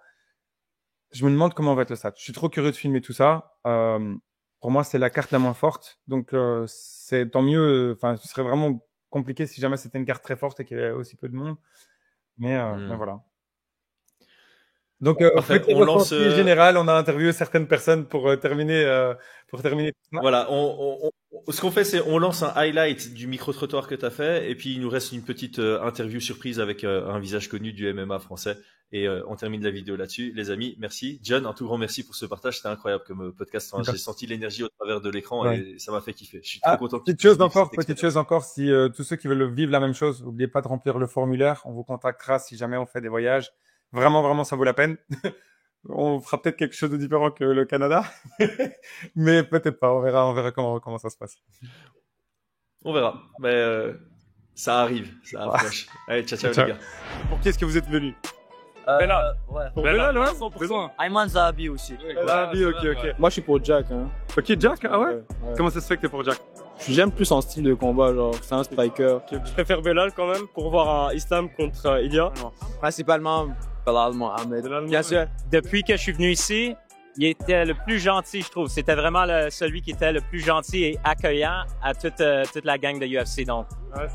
je me demande comment va être le stade. Je suis trop curieux de filmer tout ça. Pour moi, c'est la carte la moins forte, donc c'est tant mieux. Enfin, ce serait vraiment compliqué si jamais c'était une carte très forte et qu'il y avait aussi peu de monde. Mais voilà. Donc, on lance général. On a interviewé certaines personnes pour terminer. Voilà. Ce qu'on fait, c'est on lance un highlight du micro-trottoir que tu as fait, et puis il nous reste une petite interview surprise avec un visage connu du MMA français, et on termine la vidéo là-dessus. Les amis, merci. John, un tout grand merci pour ce partage. C'était incroyable comme podcast. J'ai senti l'énergie au travers de l'écran et ça m'a fait kiffer. Je suis trop content. Petite chose encore, si tous ceux qui veulent vivre la même chose, n'oubliez pas de remplir le formulaire. On vous contactera si jamais on fait des voyages. Vraiment, vraiment, ça vaut la peine. On fera peut-être quelque chose de différent que le Canada, mais peut-être pas. On verra comment ça se passe. On verra. Mais ça arrive, ça approche. Allez, ciao les gars. Pour qui est-ce que vous êtes venus? Belal, ouais. Pour Belal, ouais, 100%. Ayman Zahabi aussi. Zahabi, ok. Moi, je suis pour Jack. Hein. Ok, Jack, ah ouais? Comment ça se fait que t'es pour Jack? J'aime plus son style de combat, genre, c'est un striker. Je préfère Belal quand même pour voir un Islam contre Ilya. Principalement Belal Mohamed. Bien sûr. Depuis que je suis venu ici, il était le plus gentil, je trouve. C'était vraiment celui qui était le plus gentil et accueillant à toute la gang de UFC, donc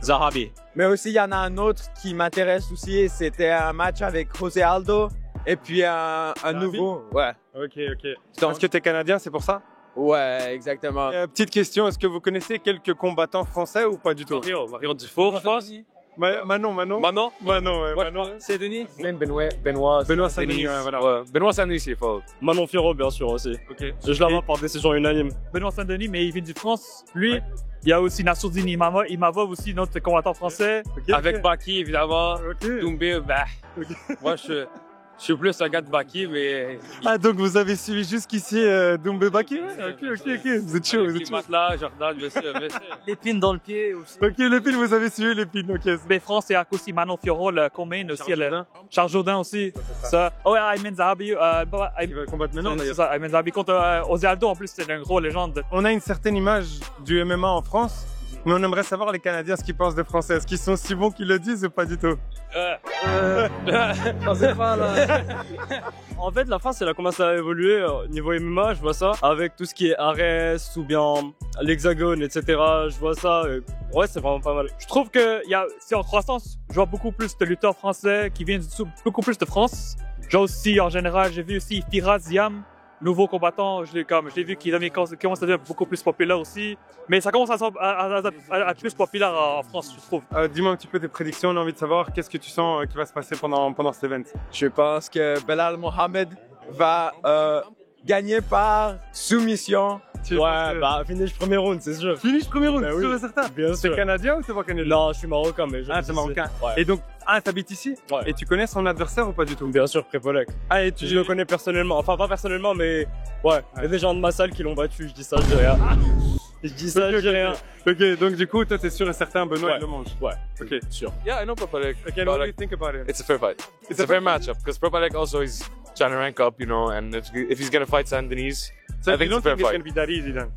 Zahabi. Mais aussi, il y en a un autre qui m'intéresse aussi, c'était un match avec José Aldo et puis un nouveau. Ouais. Ok. Est-ce que t'es canadien, c'est pour ça? Ouais, exactement. Petite question, est-ce que vous connaissez quelques combattants français ou pas du tout? Mario Dufour, je pense. Manon. Manon, ouais. Manon. C'est Denis. Benoît Saint-Denis, voilà. Ouais, Benoît Saint-Denis, c'est fort. Manon Firo, bien sûr, aussi. Ok. Je la vois par décision unanime. Benoît Saint-Denis, mais il vient de France. Lui, il y a aussi Nassourdine Imavov aussi, notre combattant français. Avec Baki, évidemment. Doumbé, moi, je suis plus un gars de Baki, mais... Ah, donc vous avez suivi jusqu'ici Doumbé Baki? Ok. Vous êtes chaud, Là, Jordan, monsieur. L'épine dans le pied aussi. Ok, l'épine, vous avez suivi l'épine, ok. Mais France, il y a aussi Manon Fiorot, le Comain aussi. Charles Jourdain aussi. Ça. Oh, ouais, Ayman Zahabi. Qui va combattre maintenant, d'ailleurs. C'est ça, Ayman Zahabi contre Ozzy Aldo, en plus, c'est une grosse légende. On a une certaine image du MMA en France, mais on aimerait savoir les Canadiens ce qu'ils pensent des Français. Est-ce qu'ils sont si bons qu'ils le disent ou pas du tout? On sait pas, là. En fait, la France, elle a commencé à évoluer au niveau MMA, je vois ça, avec tout ce qui est Ares ou bien l'Hexagone, etc. Je vois ça. Ouais, c'est vraiment pas mal. Je trouve que c'est en croissance. Je vois beaucoup plus de lutteurs français qui viennent beaucoup plus de France. J'ai aussi, en général, j'ai vu aussi Firas Ziam, nouveau combattant. Je l'ai vu qu'il commence à devenir beaucoup plus populaire aussi. Mais ça commence à être plus populaire en France, je trouve. Dis-moi un petit peu tes prédictions. On a envie de savoir qu'est-ce que tu sens qui va se passer pendant cet event. Je pense que Belal Mohamed va gagner par soumission. Finish premier round, c'est sûr. Finish premier round, oui. sûr et certain. Bien sûr. C'est canadien ou c'est pas canadien? Non, je suis marocain, mais c'est marocain. Ouais. Et donc, t'habites ici? Ouais. Et tu connais son adversaire ou pas du tout? Bien sûr, Prépolek. Je le connais personnellement. Enfin, pas personnellement, mais ouais. Il y a des gens de ma salle qui l'ont battu. Je dis ça, je dis rien. Je dis rien. Ok, donc du coup, toi, t'es sûr et certain, Benoît, il le mange. Ouais. Ok. Sûr. Yeah, I know Prepolek. Okay, what do you think about it? It's a fair fight. It's a fair matchup because Prepolek also is trying to rank up, you know, and if he's gonna fight Saint-Denis, I think it's a fair fight. It's gonna be that easy then.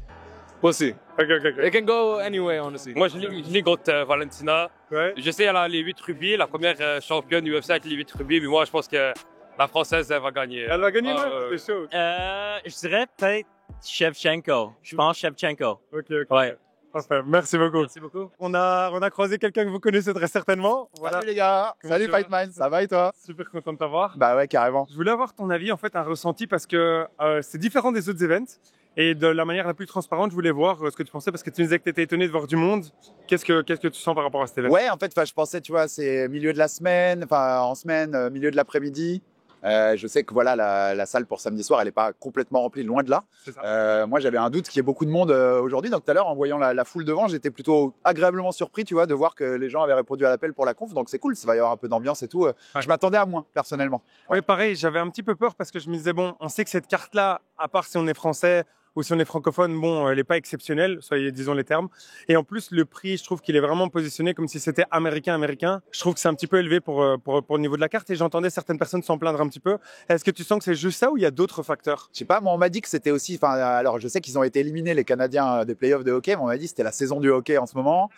We'll see. Okay. It can go anyway, honestly. Moi, je lis contre Valentina. Ouais. Je sais, elle a les 8 rubis, la première championne UFC avec les 8 rubis, mais moi, je pense que la Française, elle va gagner. Elle va gagner, c'est chaud. Je dirais peut-être Shevchenko. Je pense Shevchenko. Ok. Ouais. Parfait. Merci beaucoup. Merci beaucoup. On a croisé quelqu'un que vous connaissez très certainement. Voilà. Salut les gars. Salut Fight Minds. Ça va et toi? Super content de t'avoir. Bah ouais, carrément. Je voulais avoir ton avis, en fait, un ressenti parce que c'est différent des autres events. Et de la manière la plus transparente, je voulais voir ce que tu pensais parce que tu nous disais que tu étais étonné de voir du monde. Qu'est-ce que tu sens par rapport à cet événement? Ouais, en fait, je pensais, tu vois, c'est milieu de la semaine, en semaine, milieu de l'après-midi. Je sais que voilà, la salle pour samedi soir, elle n'est pas complètement remplie, loin de là. Moi, j'avais un doute qu'il y ait beaucoup de monde aujourd'hui. Donc tout à l'heure, en voyant la foule devant, j'étais plutôt agréablement surpris, tu vois, de voir que les gens avaient répondu à l'appel pour la conf. Donc c'est cool, ça va y avoir un peu d'ambiance et tout. Je m'attendais à moins, personnellement. Oui, pareil, j'avais un petit peu peur parce que je me disais, bon, on sait que cette carte-là, à part si on est français ou si on est francophone, bon, elle n'est pas exceptionnelle, disons les termes. Et en plus, le prix, je trouve qu'il est vraiment positionné comme si c'était américain. Je trouve que c'est un petit peu élevé pour le niveau de la carte et j'entendais certaines personnes s'en plaindre un petit peu. Est-ce que tu sens que c'est juste ça ou il y a d'autres facteurs? Je sais pas, moi on m'a dit que c'était aussi, alors je sais qu'ils ont été éliminés les Canadiens des playoffs de hockey, mais on m'a dit que c'était la saison du hockey en ce moment,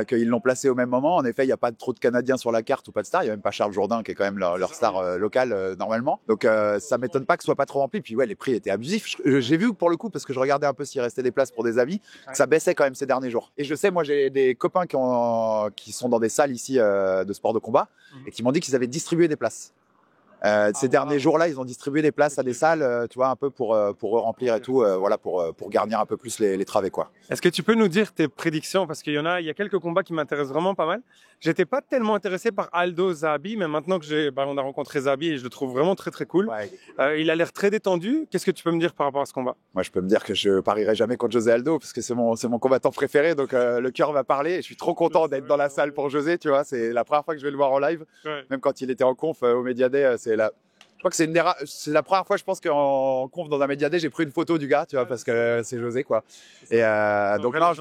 qu'ils l'ont placé au même moment. En effet, il n'y a pas trop de Canadiens sur la carte ou pas de star. Il n'y a même pas Charles Jourdain qui est quand même leur star locale normalement. Donc ça m'étonne pas que ce soit pas trop rempli. Puis ouais, les prix étaient abusifs. J'ai vu pour le coup, parce que je regardais un peu s'il restait des places pour des amis, que ça baissait quand même ces derniers jours. Et je sais, moi j'ai des copains qui sont dans des salles ici de sport de combat et qui m'ont dit qu'ils avaient distribué des places. Ces derniers jours-là, ils ont distribué des places à des salles, tu vois, un peu pour remplir et tout, voilà, pour garnir un peu plus les travées, quoi. Est-ce que tu peux nous dire tes prédictions? Parce qu'il y a quelques combats qui m'intéressent vraiment pas mal. J'étais pas tellement intéressé par Aldo Zahabi, mais maintenant que on a rencontré Zahabi et je le trouve vraiment très très cool. Ouais. Il a l'air très détendu. Qu'est-ce que tu peux me dire par rapport à ce combat? Moi, je peux me dire que je parierai jamais contre José Aldo parce que c'est mon combattant préféré, donc le cœur va parler. Et je suis trop content d'être dans la salle pour José, tu vois. C'est la première fois que je vais le voir en live, même quand il était en conf au Media Day, je crois que c'est la première fois, je pense qu'en conf dans un Media Day, j'ai pris une photo du gars, tu vois, parce que c'est José, quoi. Et donc là,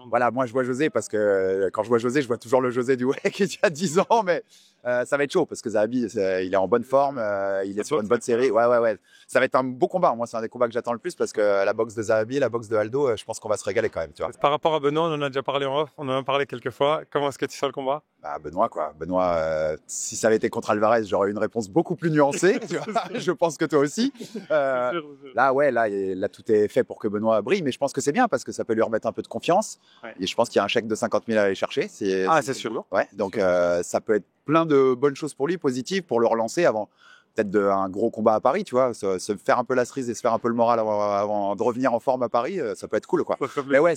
voilà, moi je vois José parce que quand je vois José, je vois toujours le José du WEC qui y a 10 ans, mais ça va être chaud parce que Zahabi, il est en bonne forme, il est sur une bonne série. Ouais. Ça va être un beau combat. Moi, c'est un des combats que j'attends le plus parce que la boxe de Zahabi, la boxe de Aldo, je pense qu'on va se régaler quand même, tu vois. Par rapport à Benoît, on en a déjà parlé en off, on en a parlé quelques fois. Comment est-ce que tu sens le combat? Benoît, quoi. Benoît, si ça avait été contre Alvarez, j'aurais eu une réponse beaucoup plus nuancée. Tu vois. Je pense que toi aussi. Là, tout est fait pour que Benoît brille, mais je pense que c'est bien parce que ça peut lui remettre un peu de confiance. Ouais. Et je pense qu'il y a un chèque de 50 000 à aller chercher. C'est sûr. Ouais. Donc, ça peut être plein de bonnes choses pour lui, positives, pour le relancer avant peut-être un gros combat à Paris, tu vois, se faire un peu la cerise et se faire un peu le moral avant de revenir en forme à Paris, ça peut être cool, quoi. Mais ouais,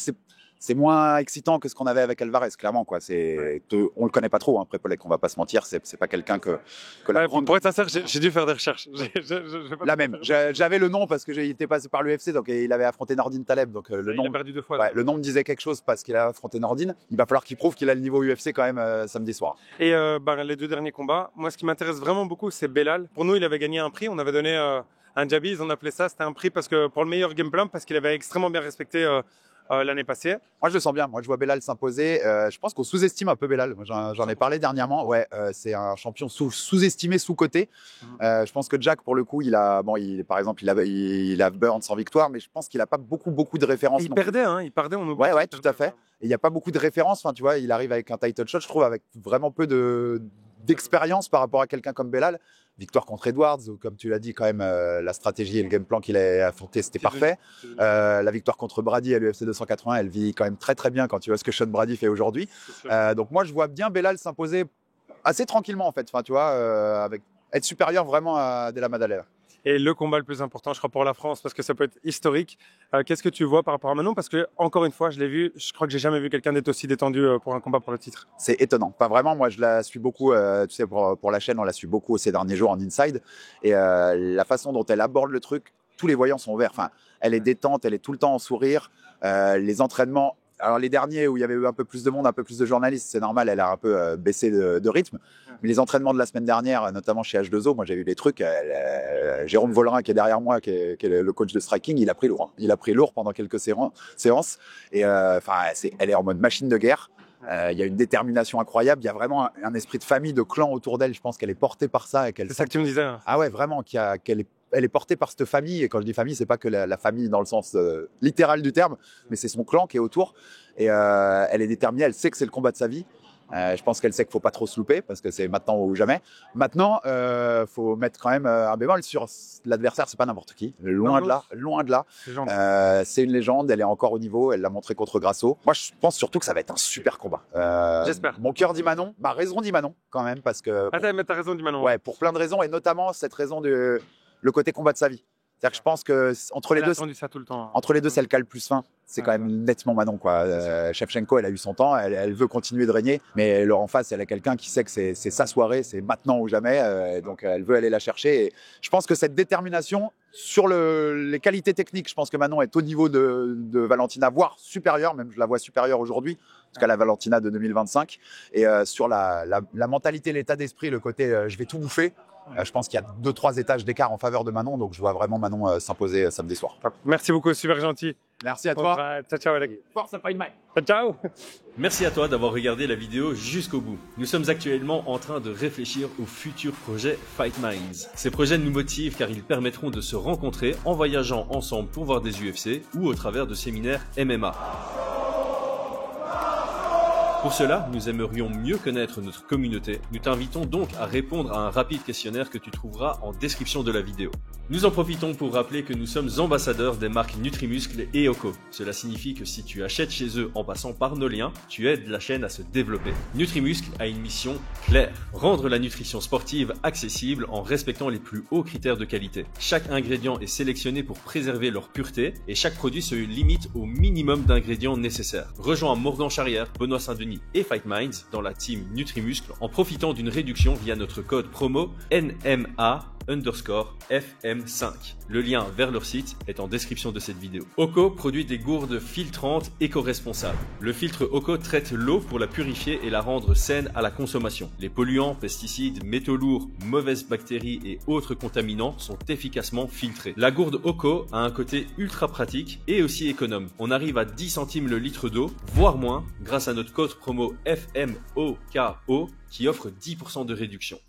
c'est moins excitant que ce qu'on avait avec Alvarez, clairement, quoi. On le connaît pas trop, hein, Prepolek, on va pas se mentir, c'est pas quelqu'un que Pour être sincère, j'ai dû faire des recherches. La même. J'avais le nom parce que il était passé par l'UFC, donc il avait affronté Nordin Taleb, donc le nom. Il a perdu 2 fois. Ouais, le nom me disait quelque chose parce qu'il a affronté Nordin. Il va falloir qu'il prouve qu'il a le niveau UFC quand même samedi soir. Et les 2 derniers combats, moi, ce qui m'intéresse vraiment beaucoup, c'est Belal. Pour nous, il avait gagné un prix. On avait donné un Jabiz, on appelait ça, c'était un prix parce que pour le meilleur game plan, parce qu'il avait extrêmement bien respecté l'année passée. Moi, je le sens bien. Moi, je vois Belal s'imposer. Je pense qu'on sous-estime un peu Belal. J'en ai parlé dernièrement. Ouais, c'est un champion sous-estimé, sous-coté. Je pense que Jack, pour le coup, par exemple, il a Burns sans victoire, mais je pense qu'il a pas beaucoup de références. Il perdait, on oublie. Ouais, tout à fait. Et il n'y a pas beaucoup de références. Enfin, tu vois, il arrive avec un title shot, je trouve, avec vraiment peu d'expérience par rapport à quelqu'un comme Belal. Victoire contre Edwards, comme tu l'as dit, quand même, la stratégie et le game plan qu'il a affronté, c'était parfait. La victoire contre Brady à l'UFC 280, elle vit quand même très très bien quand tu vois ce que Sean Brady fait aujourd'hui. Donc moi, je vois bien Belal s'imposer assez tranquillement, en fait. Enfin, tu vois, avec être supérieur vraiment à Della Maddalena. Et le combat le plus important, je crois, pour la France, parce que ça peut être historique. Qu'est-ce que tu vois par rapport à Manon? Parce que, encore une fois, je l'ai vu, je crois que j'ai jamais vu quelqu'un d'être aussi détendu pour un combat pour le titre. C'est étonnant. Pas vraiment. Moi, je la suis beaucoup, tu sais, pour la chaîne, on la suit beaucoup ces derniers jours en inside. Et la façon dont elle aborde le truc, tous les voyants sont ouverts. Enfin, elle est détente, elle est tout le temps en sourire. Les entraînements, alors les derniers où il y avait eu un peu plus de monde, un peu plus de journalistes, c'est normal, elle a un peu baissé de rythme. Mais les entraînements de la semaine dernière, notamment chez H2O, moi j'ai vu des trucs. Jérôme Vollerin qui est derrière moi, qui est le coach de striking, il a pris lourd. Il a pris lourd pendant quelques séances. Et elle est en mode machine de guerre. Il y a une détermination incroyable. Il y a vraiment un esprit de famille, de clan autour d'elle. Je pense qu'elle est portée par ça. C'est ça que tu me disais. Ah ouais, vraiment, elle est portée par cette famille. Et quand je dis famille, c'est pas que la famille dans le sens littéral du terme, mais c'est son clan qui est autour. Et elle est déterminée. Elle sait que c'est le combat de sa vie. Je pense qu'elle sait qu'il faut pas trop se louper parce que c'est maintenant ou jamais. Maintenant, faut mettre quand même un bémol sur l'adversaire. C'est pas n'importe qui. Loin de là. C'est une légende. Elle est encore au niveau. Elle l'a montré contre Grasso. Moi, je pense surtout que ça va être un super combat. J'espère. Mon cœur dit Manon. Ma raison dit Manon quand même parce que. Mais t'as raison dit Manon. Ouais, pour plein de raisons et notamment cette raison le côté combat de sa vie. C'est-à-dire que je pense que entre les deux, ça tout le temps. Entre les deux, c'est le cas le plus fin. C'est quand même nettement Manon, quoi. Shevchenko, elle a eu son temps, elle veut continuer de régner, mais en face, elle a quelqu'un qui sait que c'est sa soirée, c'est maintenant ou jamais, donc elle veut aller la chercher. Et je pense que cette détermination sur les qualités techniques, je pense que Manon est au niveau de Valentina, voire supérieure, même je la vois supérieure aujourd'hui, en tout cas la Valentina de 2025. Et sur la mentalité, l'état d'esprit, le côté je vais tout bouffer. Je pense qu'il y a 2-3 étages d'écart en faveur de Manon, donc je vois vraiment Manon s'imposer samedi soir. Merci beaucoup, super gentil. Merci à toi. Ciao, Alec. Force à Fight Mike. Ciao. Merci à toi d'avoir regardé la vidéo jusqu'au bout. Nous sommes actuellement en train de réfléchir au futur projet Fight Minds. Ces projets nous motivent car ils permettront de se rencontrer en voyageant ensemble pour voir des UFC ou au travers de séminaires MMA. Pour cela, nous aimerions mieux connaître notre communauté. Nous t'invitons donc à répondre à un rapide questionnaire que tu trouveras en description de la vidéo. Nous en profitons pour rappeler que nous sommes ambassadeurs des marques Nutrimuscle et Oko. Cela signifie que si tu achètes chez eux en passant par nos liens, tu aides la chaîne à se développer. Nutrimuscle a une mission claire, rendre la nutrition sportive accessible en respectant les plus hauts critères de qualité. Chaque ingrédient est sélectionné pour préserver leur pureté et chaque produit se limite au minimum d'ingrédients nécessaires. Rejoins Morgan Charrière, Benoît Saint-Denis et Fight Minds dans la team Nutrimuscle en profitant d'une réduction via notre code promo NMA_FM5. Le lien vers leur site est en description de cette vidéo. Oko produit des gourdes filtrantes éco-responsables. Le filtre Oko traite l'eau pour la purifier et la rendre saine à la consommation. Les polluants, pesticides, métaux lourds, mauvaises bactéries et autres contaminants sont efficacement filtrés. La gourde Oko a un côté ultra pratique et aussi économe. On arrive à 10 centimes le litre d'eau, voire moins, grâce à notre code promo FMOKO qui offre 10% de réduction.